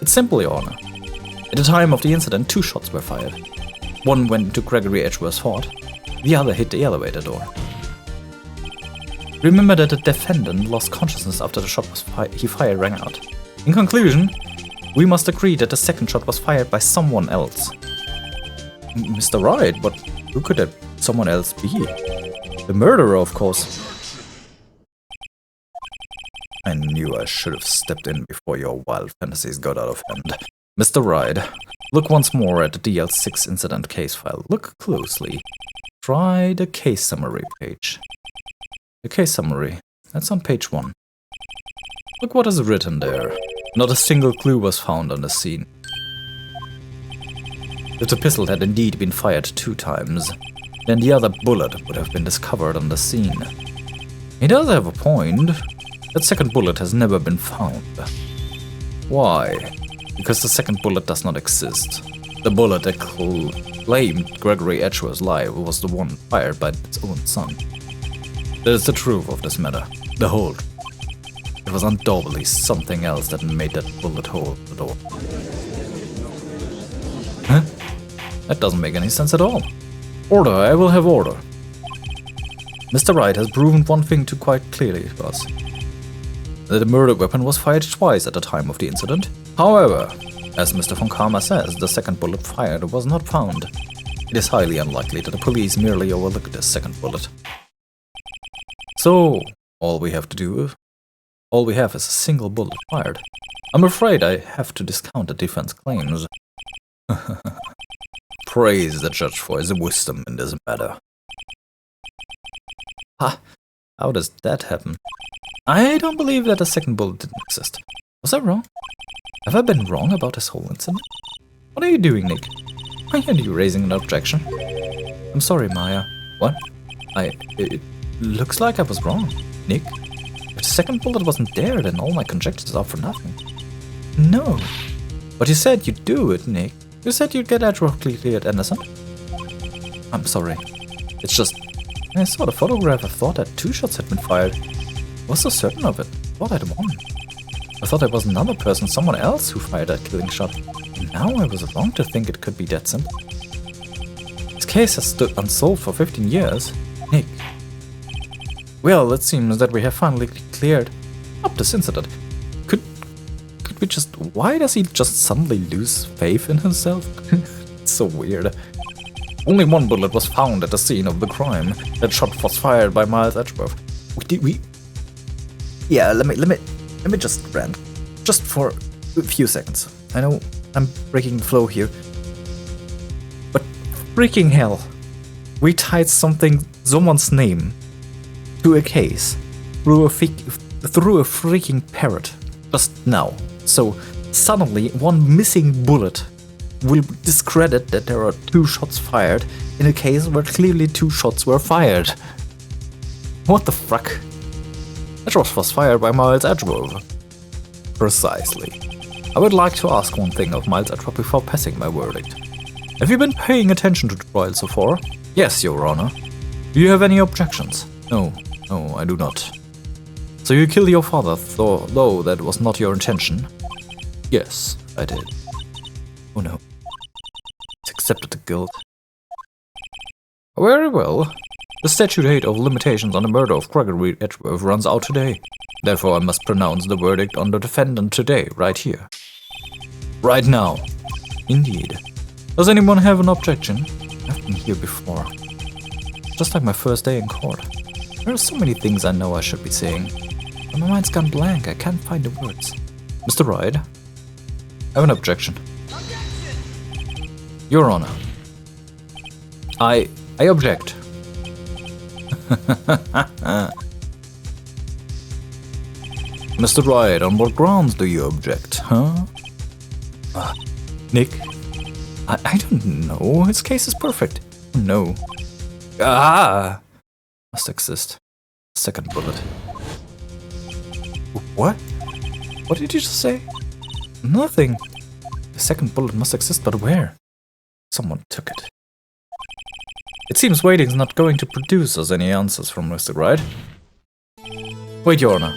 It's simple, Your Honor. At the time of the incident, 2 shots were fired. One went into Gregory Edgeworth's heart, the other hit the elevator door. Remember that the defendant lost consciousness after the shot he fired rang out. In conclusion, we must agree that the second shot was fired by someone else. Mr. Wright, but who could that someone else be? The murderer, of course. I knew I should have stepped in before your wild fantasies got out of hand. Mr. Wright, look once more at the DL6 incident case file. Look closely. Try the case summary page. The case summary. That's on page 1. Look what is written there. Not a single clue was found on the scene. If the pistol had indeed been fired 2 times, then the other bullet would have been discovered on the scene. He does have a point. That second bullet has never been found. Why? Because the second bullet does not exist. The bullet that claimed Gregory Edgeworth's life was the one fired by its own son. That is the truth of this matter. The whole truth. It was undoubtedly something else that made that bullet hole in the door. That doesn't make any sense at all. Order, I will have order. Mr. Wright has proven one thing too quite clearly to us. That the murder weapon was fired twice at the time of the incident. However, as Mr. von Karma says, the second bullet fired was not found. It is highly unlikely that the police merely overlooked this second bullet. So, all we have is a single bullet fired. I'm afraid I have to discount the defense claims. Praise the judge for his wisdom in this matter. Ha! How does that happen? I don't believe that a second bullet didn't exist. Was I wrong? Have I been wrong about this whole incident? What are you doing, Nick? Why are you raising an objection? I'm sorry, Maya. What? It looks like I was wrong, Nick. If the second bullet wasn't there, then all my conjectures are for nothing. No. But you said you'd do it, Nick. You said you'd get Edgeworth cleared, Anderson. I'm sorry. It's just... I saw the photograph, I thought that 2 shots had been fired. I was so certain of it. I thought I'd won. I thought there was another person, someone else, who fired that killing shot. And now I was wrong to think it could be that simple. This case has stood unsolved for 15 years. Nick. Well, it seems that we have finally cleared up this incident. Could we just... Why does he just suddenly lose faith in himself? It's so weird. Only one bullet was found at the scene of the crime. That shot was fired by Miles Edgeworth. Yeah, let me just rant. Just for a few seconds. I know I'm breaking the flow here. But freaking hell. We tied someone's name to a case through a freaking parrot just now. So suddenly one missing bullet will discredit that there are 2 shots fired in a case where clearly 2 shots were fired. What the fuck? That shot was fired by Miles Edgeworth. Precisely. I would like to ask one thing of Miles Edgeworth before passing my verdict. Have you been paying attention to the trial so far? Yes, Your Honor. Do you have any objections? No, I do not. So you killed your father, though that was not your intention? Yes, I did. Oh no. He's accepted the guilt. Very well. The statute of limitations on the murder of Gregory Edgeworth runs out today. Therefore, I must pronounce the verdict on the defendant today, right here. Right now. Indeed. Does anyone have an objection? I've been here before. Just like my first day in court. There are so many things I know I should be saying. But my mind's gone blank, I can't find the words. Mr. Wright? I have an objection. Your Honor. I object. Mr. Wright, on what grounds do you object, huh? Nick? I don't know. His case is perfect. No. Ah! Must exist. Second bullet. What? What did you just say? Nothing. The second bullet must exist, but where? Someone took it. It seems waiting's not going to produce us any answers from Mr. Wright. Wait, Your Honor.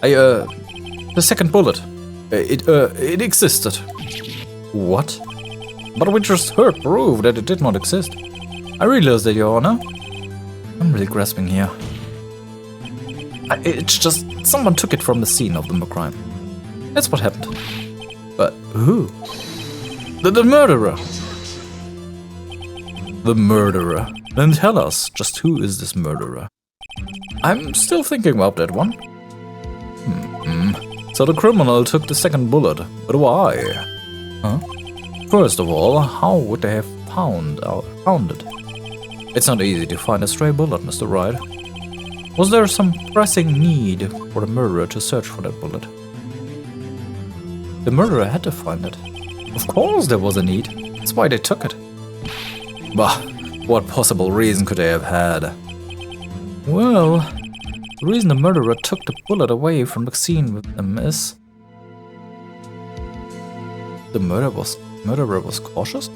The second bullet. It existed. What? But we just heard proof that it did not exist. I realize that, Your Honor. I'm really grasping here. It's just someone took it from the scene of the crime. That's what happened. But who? The murderer. The murderer. Then tell us, just who is this murderer? I'm still thinking about that one. So the criminal took the second bullet, but why? Huh? First of all, how would they have found it? It's not easy to find a stray bullet, Mr. Wright. Was there some pressing need for the murderer to search for that bullet? The murderer had to find it. Of course there was a need. That's why they took it. Bah, what possible reason could they have had? Well, the reason the murderer took the bullet away from the scene with them is... The murderer was cautious?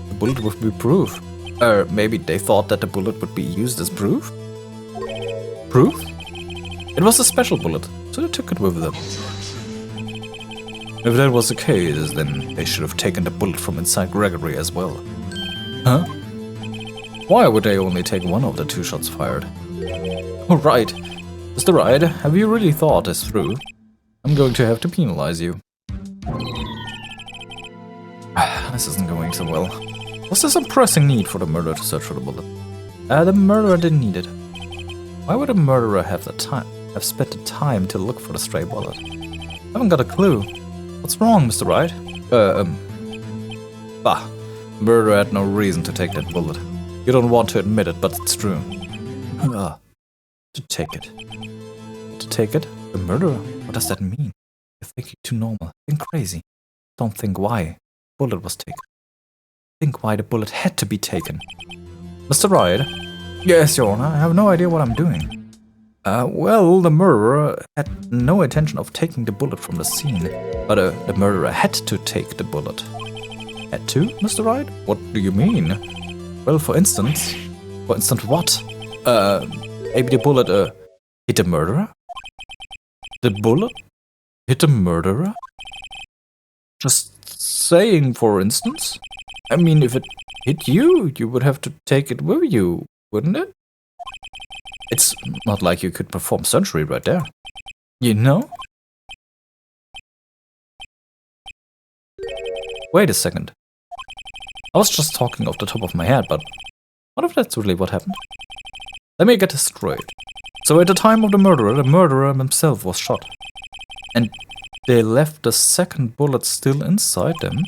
The bullet would be proof. Or maybe they thought that the bullet would be used as proof? Proof? It was a special bullet, so they took it with them. If that was the case, then they should have taken the bullet from inside Gregory as well. Huh? Why would they only take one of the 2 shots fired? Oh, right. Mr. Wright, have you really thought this through? I'm going to have to penalize you. This isn't going so well. Was there some pressing need for the murderer to search for the bullet? The murderer didn't need it. Why would a murderer have spent the time to look for the stray bullet? I haven't got a clue. What's wrong, Mr. Wright? Bah. Murderer had no reason to take that bullet. You don't want to admit it, but it's true. To take it. To take it? The murderer? What does that mean? You're thinking too normal. Think crazy. Don't think why the bullet was taken. Think why the bullet had to be taken. Mr. Wright? Yes, Your Honor. I have no idea what I'm doing. Well, the murderer had no intention of taking the bullet from the scene, but the murderer had to take the bullet. Had to, Mr. Wright? What do you mean? Well, for instance what? Maybe the bullet, hit the murderer? The bullet hit the murderer? Just saying, for instance? I mean, if it hit you, you would have to take it with you, wouldn't it? It's not like you could perform surgery right there. You know? Wait a second. I was just talking off the top of my head, but what if that's really what happened? Let me get this straight. So at the time of the murderer himself was shot. And they left the second bullet still inside them,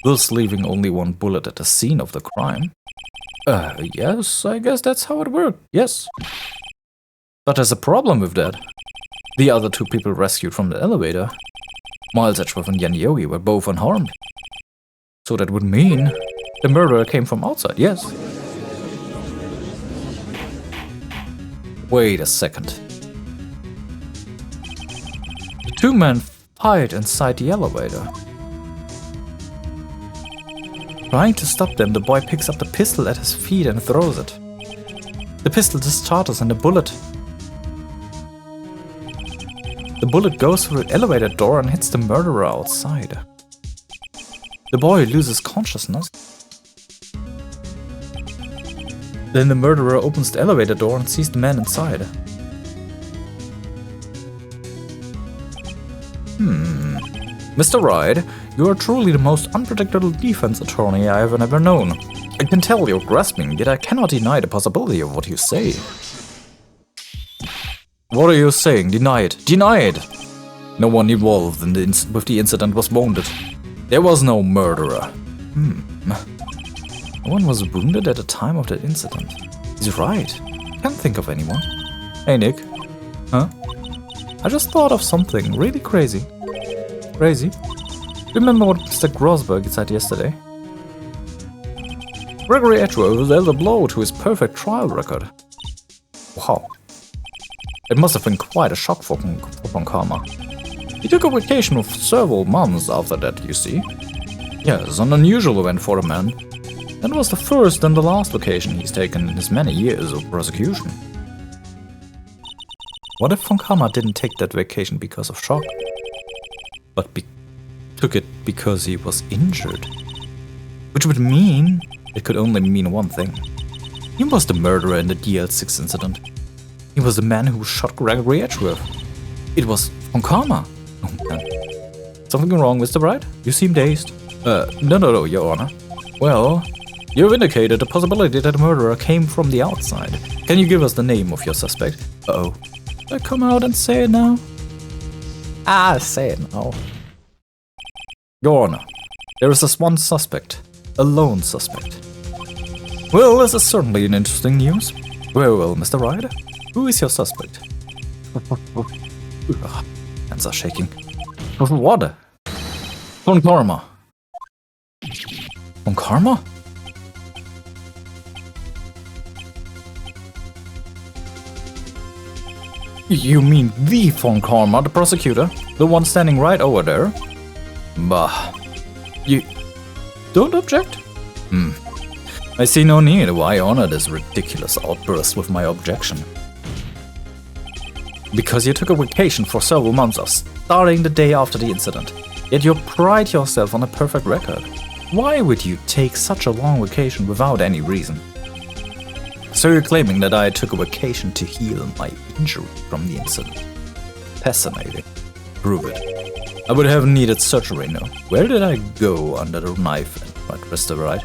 thus leaving only 1 bullet at the scene of the crime. Yes, I guess that's how it worked, yes. But there's a problem with that. The other 2 people rescued from the elevator, Miles Edgeworth and Jan Yogi, were both unharmed. So that would mean the murderer came from outside, yes. Wait a second. The 2 men fight inside the elevator. Trying to stop them, the boy picks up the pistol at his feet and throws it. The pistol discharges and the bullet goes through the elevator door and hits the murderer outside. The boy loses consciousness. Then the murderer opens the elevator door and sees the man inside. Mr. Wright, you are truly the most unpredictable defense attorney I have ever known. I can tell you're grasping, yet I cannot deny the possibility of what you say. What are you saying? Deny it. Deny it! No one involved with the incident was wounded. There was no murderer. No one was wounded at the time of that incident. He's right. Can't think of anyone. Hey, Nick. Huh? I just thought of something really crazy. Crazy? Remember what Mr. Grosberg said yesterday? Gregory Edgeworth dealt a blow to his perfect trial record. Wow. It must have been quite a shock for Von Karma. He took a vacation of several months after that, you see. Yes, an unusual event for a man. That was the first and the last vacation he's taken in his many years of prosecution. What if Von Karma didn't take that vacation because of shock? But took it because he was injured? Which would mean it could only mean one thing. He was the murderer in the DL6 incident. He was the man who shot Gregory Edgeworth. It was Von Karma. Oh man. Something wrong, Mr. Wright? You seem dazed. No, Your Honor. Well, you've indicated the possibility that the murderer came from the outside. Can you give us the name of your suspect? Uh-oh. Should I come out and say it now? Say it now. Your Honor, there is this one suspect. A lone suspect. Well, this is certainly an interesting news. Very well, Mr. Wright. Who is your suspect? Hands are shaking. What? Von Karma. Von Karma? You mean the Von Karma, the prosecutor? The one standing right over there? Bah. You don't object? I see no need why honor this ridiculous outburst with my objection. Because you took a vacation for several months starting the day after the incident. Yet you pride yourself on a perfect record. Why would you take such a long vacation without any reason? So you're claiming that I took a vacation to heal my injury from the incident. Fascinating. Prove it. I would have needed surgery now. Where did I go under the knife and my wrist, right?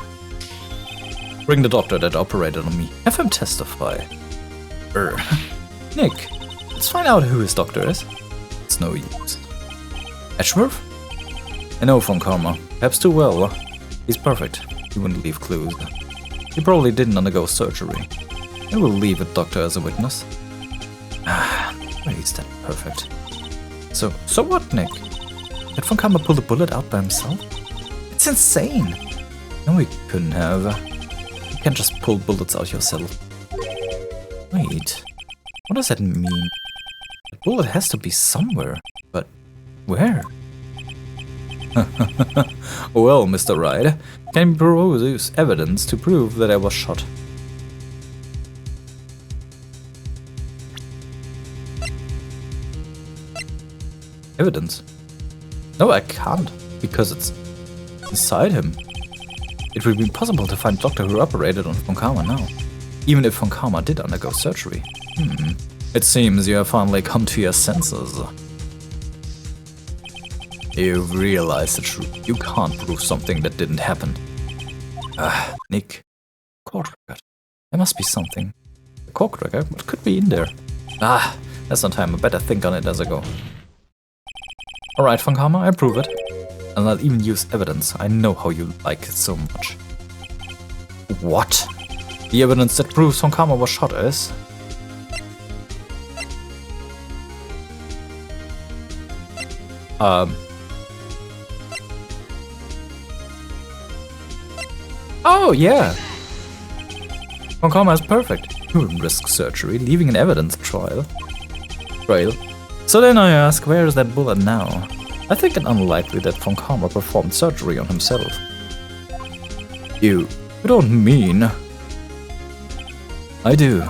Bring the doctor that operated on me. Have him testify. Nick, let's find out who his doctor is. It's no use. Edgeworth? I know Von Karma. Perhaps too well. He's perfect. He wouldn't leave clues. He probably didn't undergo surgery. I will leave a doctor as a witness. Why is that perfect? So what, Nick? Did Von Karma pull the bullet out by himself? It's insane! No, he couldn't have. You can't just pull bullets out yourself. Wait, what does that mean? The bullet has to be somewhere, but where? Well, Mr. Wright, can you produce evidence to prove that I was shot? Evidence? No, I can't, because it's inside him. It would be impossible to find Doctor who operated on Von Karma now, even if Von Karma did undergo surgery. It seems you have finally come to your senses. You've realized the truth. You can't prove something that didn't happen. Nick. Court record. There must be something. A court record? What could be in there? That's no time. I better think on it as I go. Alright, Von Karma, I prove it. And I'll even use evidence. I know how you like it so much. What? The evidence that proves Von Karma was shot is... Oh, yeah! Von Karma is perfect. He wouldn't risk surgery, leaving an evidence trail. So then I ask, where is that bullet now? I think it unlikely that Von Karma performed surgery on himself. You don't mean... I do.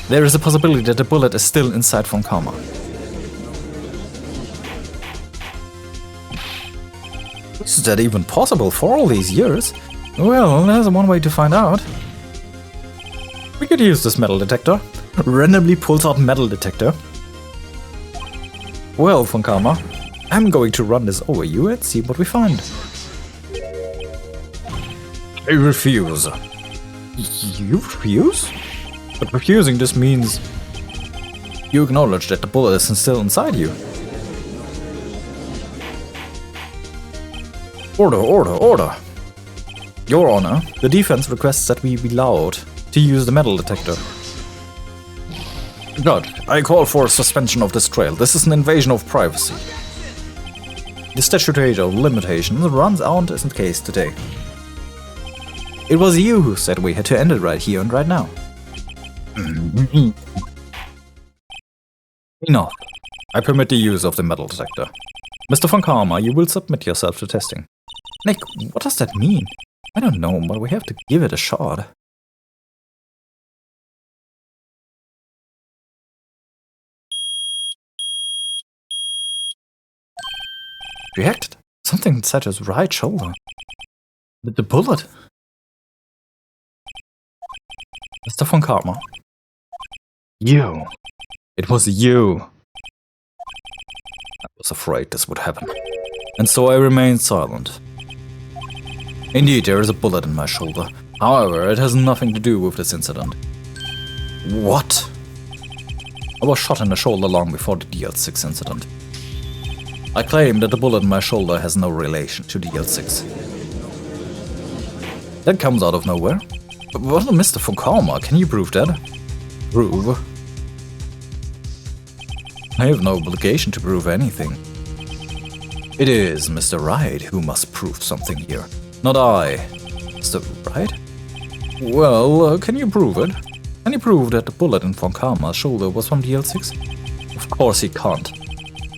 There is a possibility that the bullet is still inside Von Karma. Is that even possible for all these years? Well, there's one way to find out. We could use this metal detector. Randomly pulls out metal detector. Well, Von Karma, I'm going to run this over you and see what we find. I refuse. You refuse? But refusing just means you acknowledge that the bullet is still inside you. Order. Your Honor, the defense requests that we be allowed to use the metal detector. God, I call for a suspension of this trial. This is an invasion of privacy. The statute of limitations runs out in the case today. It was you who said we had to end it right here and right now. Enough. I permit the use of the metal detector. Mr. Von Karma, you will submit yourself to testing. Nick, what does that mean? I don't know, but we have to give it a shot. Reacted? Something inside his right shoulder. The bullet. Mr. Von Karma. You. It was you. I was afraid this would happen. And so I remained silent. Indeed, there is a bullet in my shoulder. However, it has nothing to do with this incident. What? I was shot in the shoulder long before the DL6 incident. I claim that the bullet in my shoulder has no relation to DL6. That comes out of nowhere. Well, Mr. Von Karma, can you prove that? Prove? I have no obligation to prove anything. It is Mr. Wright who must prove something here, not I. Mr. Wright? Well, can you prove it? Can you prove that the bullet in Von Karma's shoulder was from DL6? Of course he can't.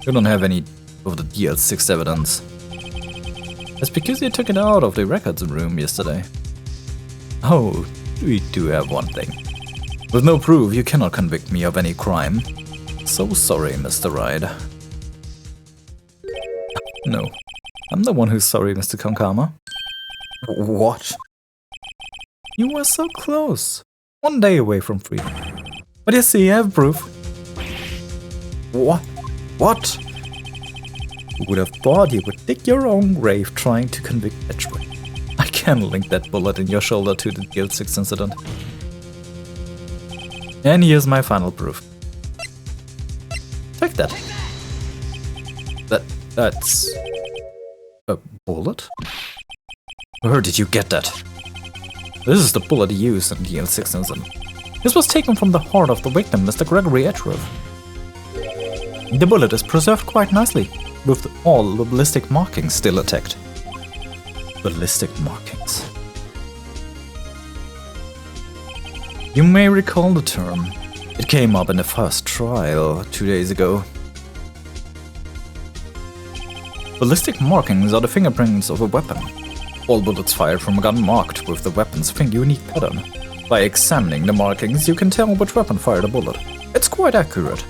You don't have any of the DL6 evidence. That's because you took it out of the records room yesterday. Oh, we do have one thing. With no proof, you cannot convict me of any crime. So sorry, Mr. Wright. No. I'm the one who's sorry, Mr. Konkama. What? You were so close. 1 day away from freedom. But you see, I have proof. What? What? Who would have thought you would dig your own grave trying to convict Edgewood? I can link that bullet in your shoulder to the Guild 6 incident. And here's my final proof. Take that. That's... a bullet? Where did you get that? This is the bullet used in the L6 incident. This was taken from the heart of the victim, Mr. Gregory Edgeworth. The bullet is preserved quite nicely, with all the ballistic markings still intact. Ballistic markings. You may recall the term. It came up in the first trial 2 days ago. Ballistic markings are the fingerprints of a weapon. All bullets fired from a gun marked with the weapon's unique pattern. By examining the markings, you can tell which weapon fired a bullet. It's quite accurate.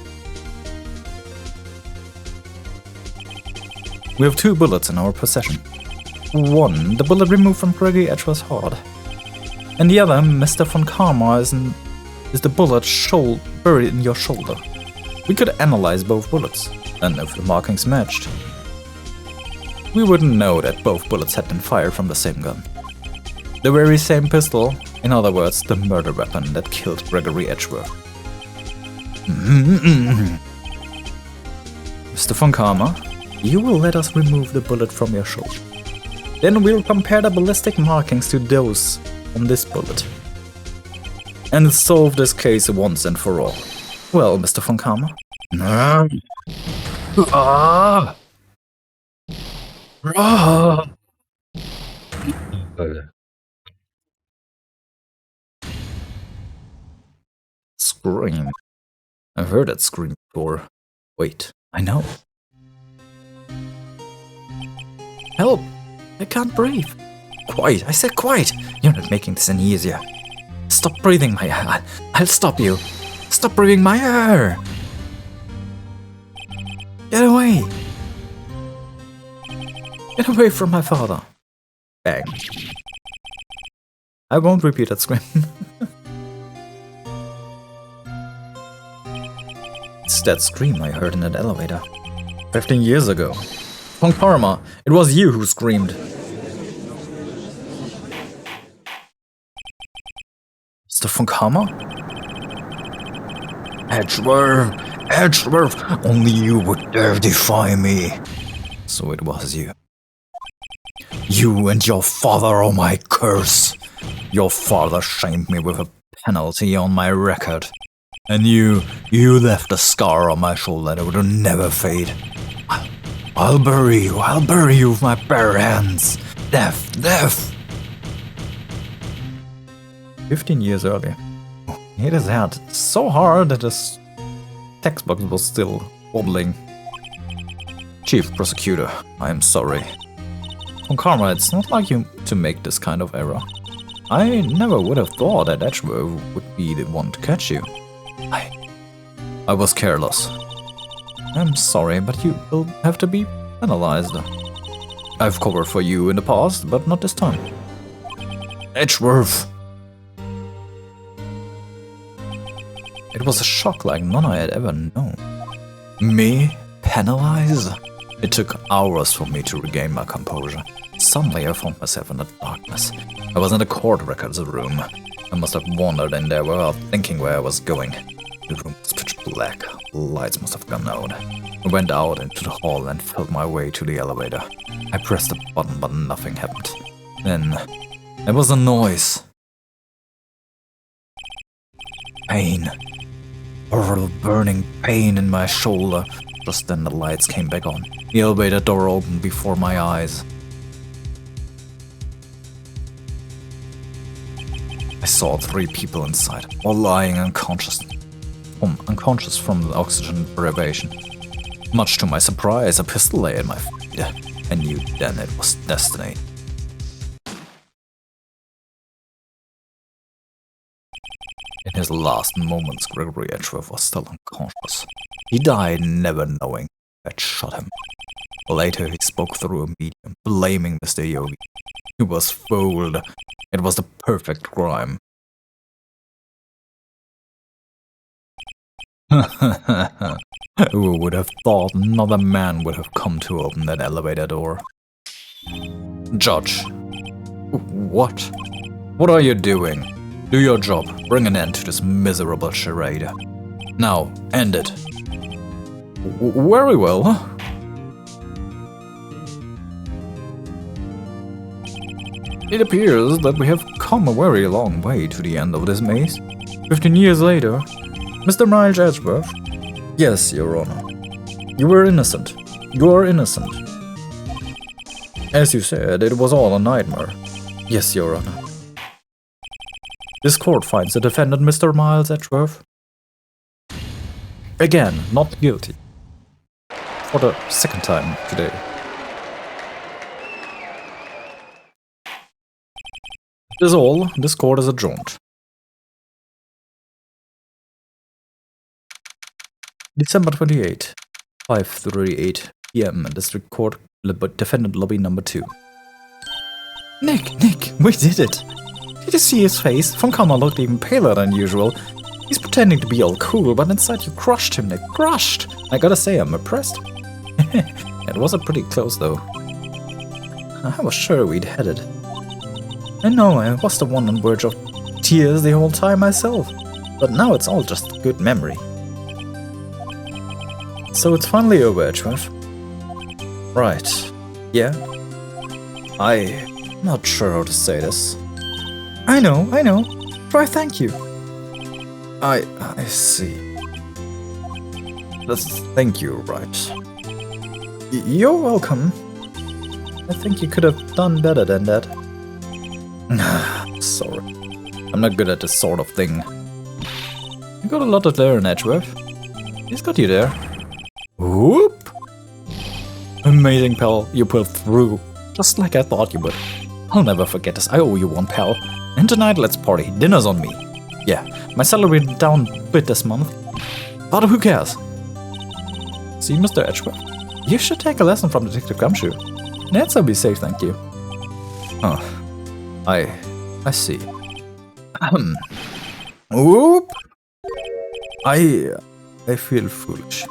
We have 2 bullets in our possession. One, the bullet removed from Gregory Edgeworth's heart. And the other, Mr. von Karma, is the bullet buried in your shoulder. We could analyze both bullets, and if the markings matched, we wouldn't know that both bullets had been fired from the same gun. The very same pistol, in other words, the murder weapon that killed Gregory Edgeworth. Mr. von Karma, you will let us remove the bullet from your shoulder. Then we'll compare the ballistic markings to those on this bullet. And solve this case once and for all. Well, Mr. von Karma? Scream. I've heard that scream before. Wait, I know. Help! I can't breathe. Quiet, I said quiet! You're not making this any easier. Stop breathing my air. I'll stop you. Stop breathing my air! Get away! Get away from my father. Bang. I won't repeat that scream. It's that scream I heard in that elevator. 15 years ago. Von Karma, it was you who screamed. Mr. von Karma? Edgeworth! Edgeworth! Only you would dare defy me. So it was you. You and your father are my curse. Your father shamed me with a penalty on my record. And you left a scar on my shoulder that would never fade. I'll bury you with my bare hands. Death, death! 15 years earlier. He hit his head so hard that his textbook was still wobbling. Chief Prosecutor, I am sorry. Von Karma, it's not like you to make this kind of error. I never would have thought that Edgeworth would be the one to catch you. I was careless. I'm sorry, but you will have to be penalized. I've covered for you in the past, but not this time. Edgeworth! It was a shock like none I had ever known. Me? Penalized? It took hours for me to regain my composure. Suddenly I found myself in the darkness. I was in the court records room. I must have wandered in there without thinking where I was going. The room was pitch black. Lights must have gone out. I went out into the hall and felt my way to the elevator. I pressed the button, but nothing happened. Then there was a noise. Pain. Horrible burning pain in my shoulder. Just then the lights came back on. The elevator door opened before my eyes. I saw 3 people inside, all lying unconscious from the oxygen deprivation. Much to my surprise, a pistol lay at my feet. I knew then it was destiny. In his last moments, Gregory Edgeworth was still unconscious. He died never knowing I'd shot him. Later he spoke through a medium, blaming Mr. Yogi. He was fooled. It was the perfect crime. Who would have thought another man would have come to open that elevator door? Judge. What? What are you doing? Do your job. Bring an end to this miserable charade. Now, end it. Very well. It appears that we have come a very long way to the end of this maze. 15 years later, Mr. Miles Edgeworth. Yes, Your Honor. You were innocent. You are innocent. As you said, it was all a nightmare. Yes, Your Honor. This court finds the defendant, Mr. Miles Edgeworth, again, not guilty. For the second time today. That is all. This court is adjourned. December 28, 5:38 p.m. District Court, Defendant Lobby number 2. Nick, we did it! Did you see his face? Von Kammer looked even paler than usual. He's pretending to be all cool, but inside you crushed him, Nick. Crushed! I gotta say, I'm impressed. It wasn't pretty close, though. I was sure we'd had it. I know, I was the one on verge of tears the whole time myself. But now it's all just a good memory. So it's finally over, Edgeworth. Right. Yeah? I'm not sure how to say this. I know. Try thank you. I see. That's thank you, right? You're welcome. I think you could have done better than that. Sorry. I'm not good at this sort of thing. You got a lot to learn, Edgeworth. He's got you there. Whoop! Amazing, pal. You pulled through. Just like I thought you would. I'll never forget this. I owe you one, pal. And tonight, let's party. Dinner's on me. Yeah, my salary went down a bit this month. But who cares? See, Mr. Edgeworth, you should take a lesson from Detective Gumshoe. Nancy will be safe, thank you. Oh, I see. Whoop! I feel foolish.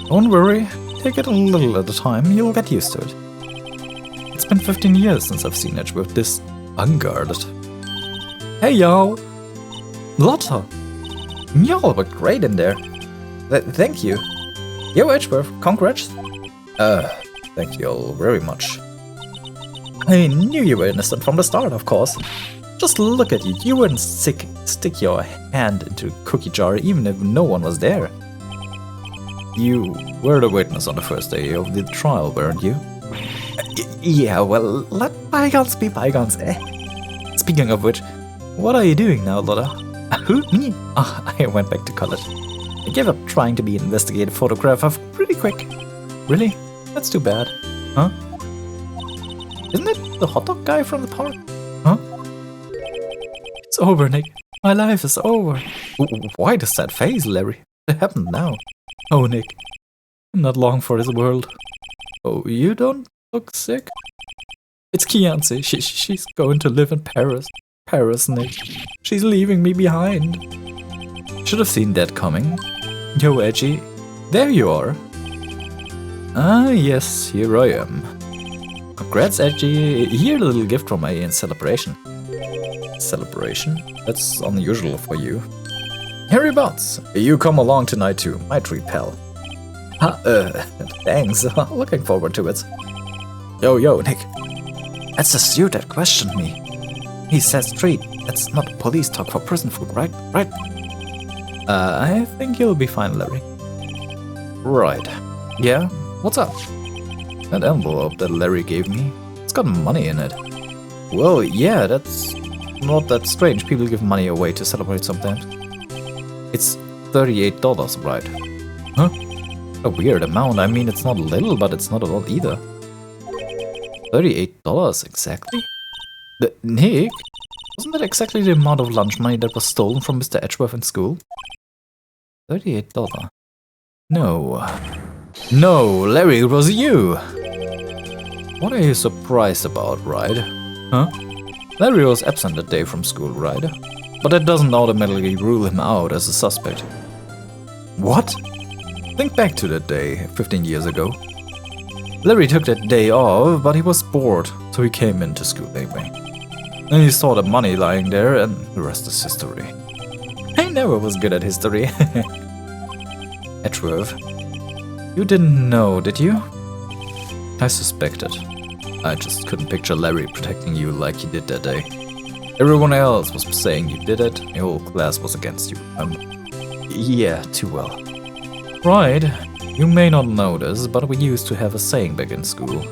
Don't worry, take it a little at a time, you'll get used to it. It's been 15 years since I've seen Edgeworth this unguarded. Hey y'all! Lotta! Y'all look great in there. Thank you. Yo, Edgeworth, congrats. Thank you all very much. I knew you were innocent from the start, of course. Just look at you, you wouldn't stick your hand into a cookie jar even if no one was there. You were the witness on the first day of the trial, weren't you? Yeah, well, let bygones be bygones, eh? Speaking of which, what are you doing now, Lotta? Who? Me? I went back to college. I gave up trying to be an investigative photographer pretty quick. Really? That's too bad. Huh? Isn't it the hot dog guy from the park? Huh? It's over, Nick. My life is over. Why does that face, Larry? What happened now? Oh, Nick. I'm not long for this world. Oh, you don't look sick? It's Kianci. She's going to live in Paris. Paris, Nick. She's leaving me behind. Should have seen that coming. Yo, Edgy. There you are. Ah, yes, here I am. Congrats, Edgy. Here a little gift from me in celebration. Celebration? That's unusual for you. Harry Butts, you come along tonight too. My treat, pal. Thanks. Looking forward to it. Yo, Nick. That's the suit that questioned me. He says treat. That's not police talk for prison food, right? Right? I think you'll be fine, Larry. Right. Yeah? What's up? That envelope that Larry gave me, it's got money in it. Well, yeah, that's not that strange. People give money away to celebrate sometimes. It's $38, right? Huh? A weird amount. I mean, it's not little, but it's not a lot either. $38 exactly? Nick? Wasn't that exactly the amount of lunch money that was stolen from Mr. Edgeworth in school? $38. No. No, Larry, it was you! What are you surprised about, right? Huh? Larry was absent that day from school, right? But that doesn't automatically rule him out as a suspect. What? Think back to that day, 15 years ago. Larry took that day off, but he was bored, so he came into school anyway. Then he saw the money lying there, and the rest is history. I never was good at history. Edgeworth, you didn't know, did you? I suspected. I just couldn't picture Larry protecting you like he did that day. Everyone else was saying you did it, the whole class was against you. Yeah, too well. Right, you may not know this, but we used to have a saying back in school.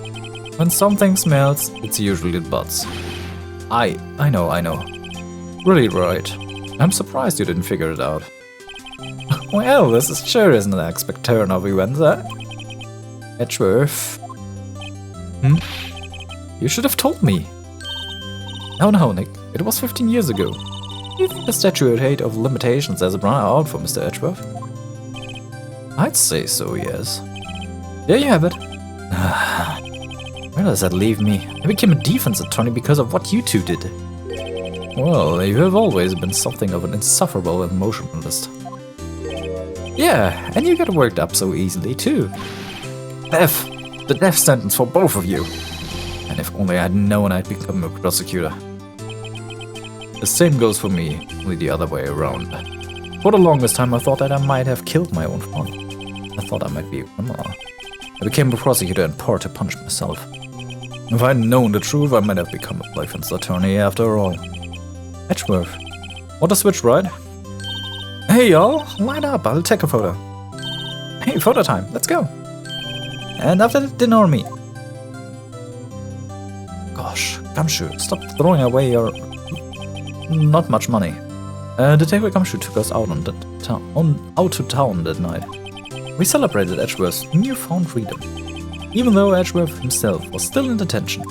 When something smells, it's usually butts. I know. Really right. I'm surprised you didn't figure it out. Well, this is sure isn't an unexpected turn of events, eh? Edgeworth. You should have told me. No, Nick. It was 15 years ago. Do you think the statute of limitations has run out for Mr. Edgeworth? I'd say so, yes. There you have it. Where does that leave me? I became a defense attorney because of what you two did. Well, you have always been something of an insufferable emotionalist. Yeah, and you get worked up so easily, too. Death! The death sentence for both of you! And if only I'd known I'd become a prosecutor. The same goes for me, only the other way around. For the longest time I thought that I might have killed my own father. I thought I might be a criminal. I became a prosecutor in part to punish myself. If I'd known the truth, I might have become a defense attorney after all. Edgeworth, want to switch, right? Hey y'all, line up, I'll take a photo. Hey, photo time, let's go. And after that, dinner me. Gosh, Gumshoe, stop throwing away your not much money. Detective Gumshoe took us out out to town that night. We celebrated Edgeworth's newfound freedom, even though Edgeworth himself was still in detention.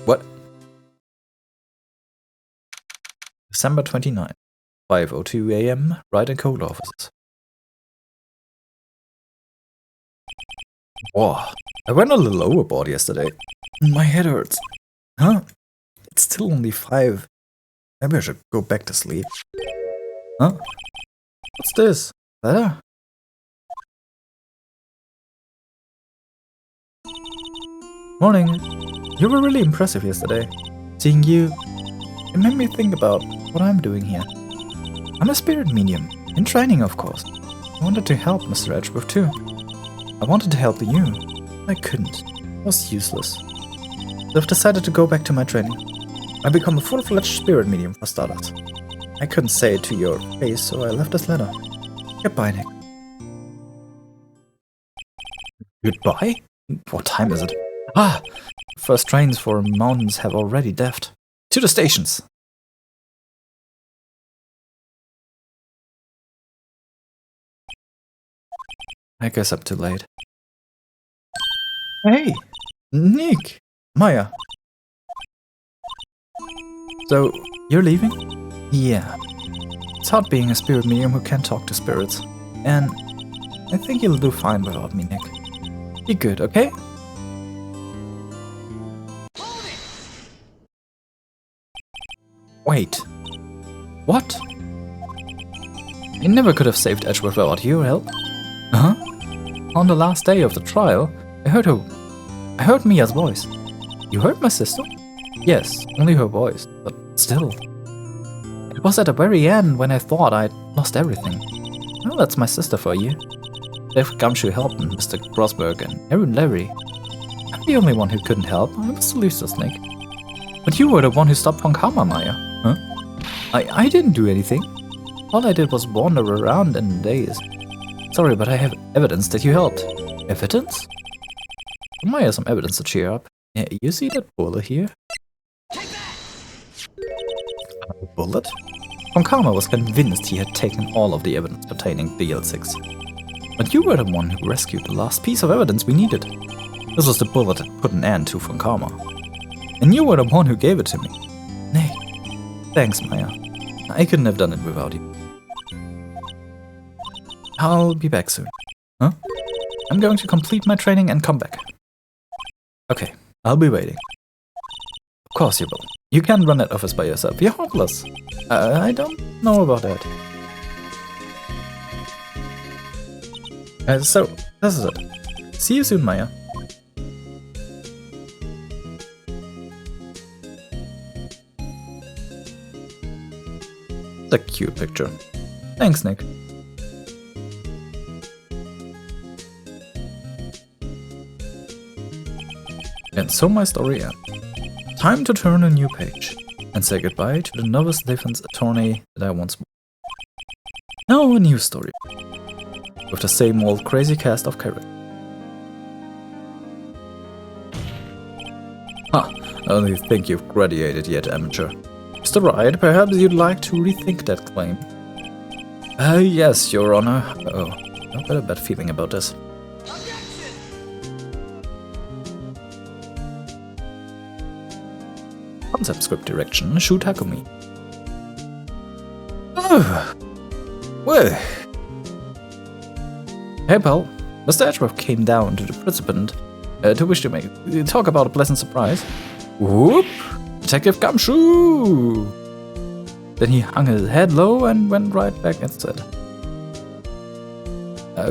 What? December 29, 5:02 AM, Wright and Code offices. Whoa, I went a little overboard yesterday. My head hurts. Huh? It's still only 5. Maybe I should go back to sleep. Huh? What's this? Letter? Morning. You were really impressive yesterday. Seeing you, it made me think about what I'm doing here. I'm a spirit medium, in training of course. I wanted to help Mr. Edgeworth too. I wanted to help you. I couldn't. It was useless. So I've decided to go back to my training. I become a full-fledged spirit medium for starters. I couldn't say it to your face, so I left this letter. Goodbye, Nick. Goodbye? What time is it? Ah! First trains for mountains have already left. To the stations! I guess I'm too late. Hey! Nick! Maya! So, you're leaving? Yeah. It's hard being a spirit medium who can't talk to spirits. And I think you'll do fine without me, Nick. Be good, okay? Wait. What? You never could have saved Edgeworth without your help. Huh? On the last day of the trial, I heard Mia's voice. You heard my sister? Yes, only her voice, but still. It was at the very end when I thought I'd lost everything. Well, that's my sister for you. Dave Gumshoe helped Mr. Grosberg and Aaron Larry. I'm the only one who couldn't help. I was the loser, Snake. But you were the one who stopped Funkama, Maya. Huh? I didn't do anything. All I did was wander around in a daze. Sorry, but I have evidence that you helped. Evidence? Maya, some evidence to cheer up. Yeah, you see that bullet here? A bullet? Funkama was convinced he had taken all of the evidence pertaining to DL6. But you were the one who rescued the last piece of evidence we needed. This was the bullet that put an end to Funkama. And you were the one who gave it to me. Nay. Thanks, Maya. I couldn't have done it without you. I'll be back soon. Huh? I'm going to complete my training and come back. Okay, I'll be waiting. Of course you will. You can't run that office by yourself. You're hopeless. I don't know about that. So, this is it. See you soon, Maya. It's a cute picture. Thanks, Nick. And so my story ends. Time to turn a new page and say goodbye to the novice defense attorney that I once was. Now a new story, with the same old crazy cast of characters. I don't think you've graduated yet, amateur. Mr. Wright, perhaps you'd like to rethink that claim. Yes, Your Honor. Oh, I've got a bad feeling about this. Concept script direction, shoot Hakumi. Well. Hey pal, Mr. Edgeworth came down to the participant to wish to talk about a pleasant surprise. Whoop! Detective Gumshoe! Then he hung his head low and went right back instead.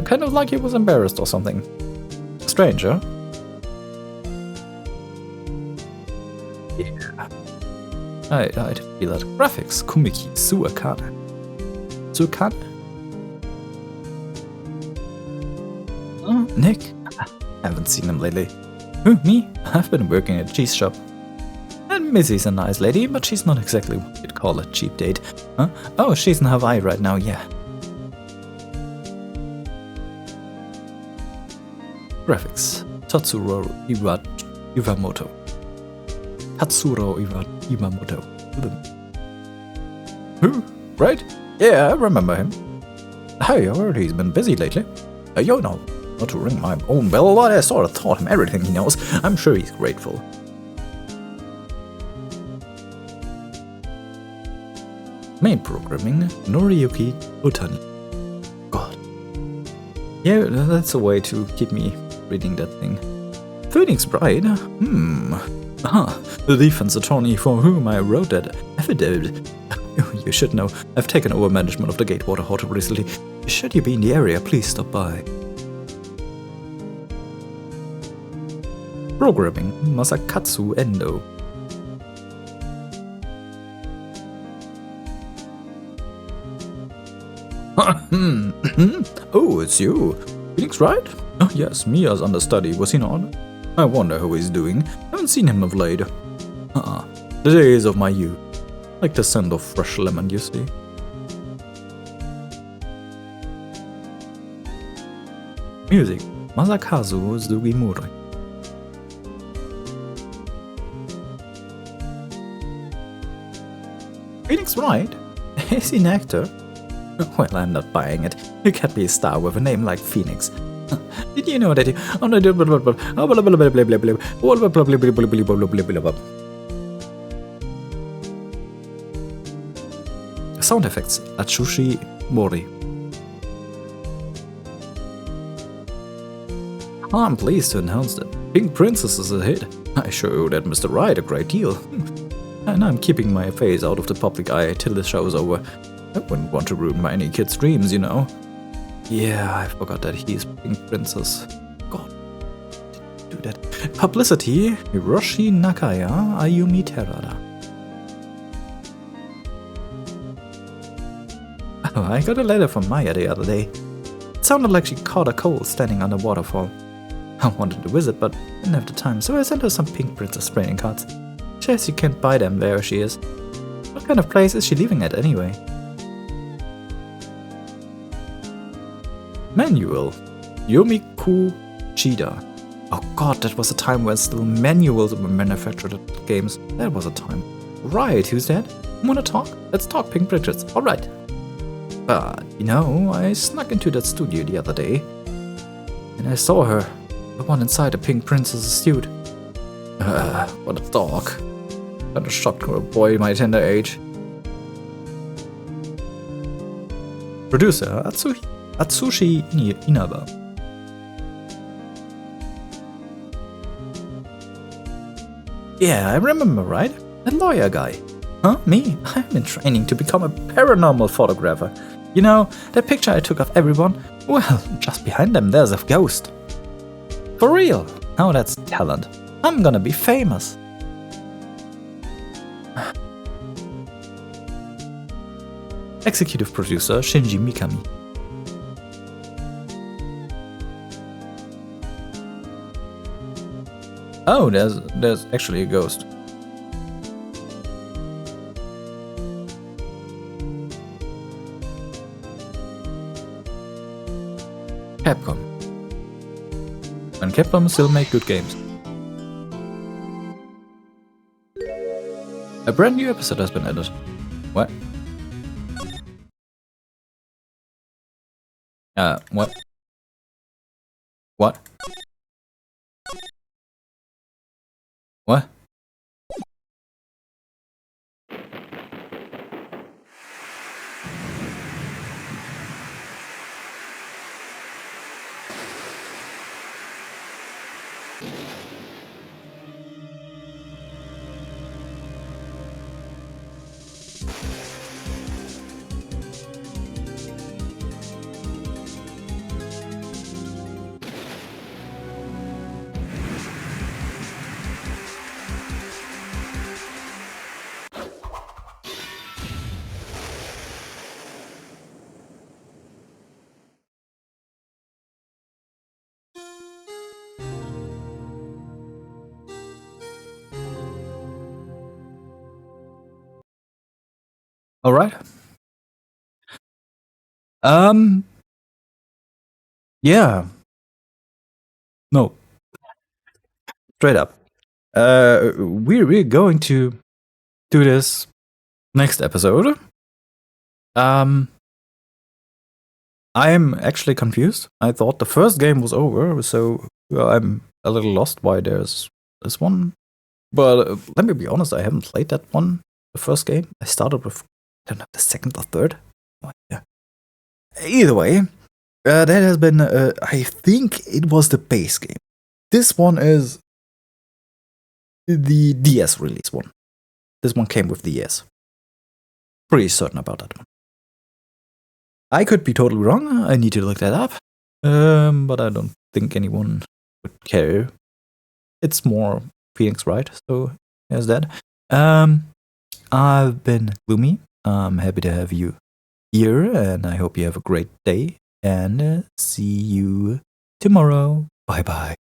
Kind of like he was embarrassed or something. Strange, huh? Yeah. I'd feel that. Graphics, Kumiki, Suakane. Suakane? Nick? I haven't seen him lately. Who, me? I've been working at a cheese shop. And Missy's a nice lady, but she's not exactly what you'd call a cheap date. Huh? Oh, she's in Hawaii right now, yeah. Graphics, Tatsuro Iwamoto. Tatsuro Iwamoto. Who? Right? Yeah, I remember him. Hey, I heard he's been busy lately. You know, not to ring my own bell, but I sort of taught him everything he knows. I'm sure he's grateful. Main programming, Noriyuki Otani. God. Yeah, that's a way to keep me reading that thing. Pheonix Wright? The defense attorney for whom I wrote that affidavit. You should know, I've taken over management of the Gatewater Hotel recently. Should you be in the area, please stop by. Programming, Masakatsu Endo. Oh, it's you. Pheonix Wright? Oh yes, Mia's understudy, was he not? I wonder how he's doing. Haven't seen him of late. The days of my youth. Like the scent of fresh lemon, you see. Music, Masakazu Sugimura. Pheonix Wright? Is he an actor? Well, I'm not buying it. You can't be a star with a name like Pheonix. Did you know that he... Oh no, Sound effects, Atsushi Mori. I'm pleased to announce that Pink Princess is a hit. I show that Mr. Wright a great deal. And I'm keeping my face out of the public eye till the show's over. I wouldn't want to ruin my any kid's dreams, you know. Yeah, I forgot that he's Pink Princess. God, do that. Publicity, Hiroshi Nakaya, Ayumi Terada. Oh, I got a letter from Maya the other day. It sounded like she caught a cold standing on a waterfall. I wanted to visit, but didn't have the time, so I sent her some Pink Princess trading cards. She says you can't buy them where she is. What kind of place is she living at anyway? Manual. Yomiku Chida. Oh god, that was a time when still manuals were manufactured at games. That was a time. Right, who's that? Wanna talk? Let's talk, Pink Princess. Alright. But, you know, I snuck into that studio the other day. And I saw her. The one inside the Pink Princess's suit. What a dog. Kinda shocked for a boy my tender age. Producer, Atsushi Inaba. Yeah, I remember, right? That lawyer guy. Huh? Me? I've been training to become a paranormal photographer. You know, that picture I took of everyone? Well, just behind them there's a ghost. For real? Oh, that's talent. I'm gonna be famous. Executive producer Shinji Mikami. Oh, there's actually a ghost. Capcom. And Capcom still make good games. A brand new episode has been added. What? What? What? What? All right. Yeah. No. Straight up. We're going to do this next episode. I'm actually confused. I thought the first game was over, so I'm a little lost why there's this one. But let me be honest, I haven't played that one, the first game. I started with, I don't know, the second or third. Oh, yeah. Either way, that has been, I think it was the base game. This one is the DS release one. This one came with DS. Pretty certain about that one. I could be totally wrong. I need to look that up. But I don't think anyone would care. It's more Pheonix Wright, so there's that. I've been Gloomy. I'm happy to have you here, and I hope you have a great day. And see you tomorrow. Bye bye.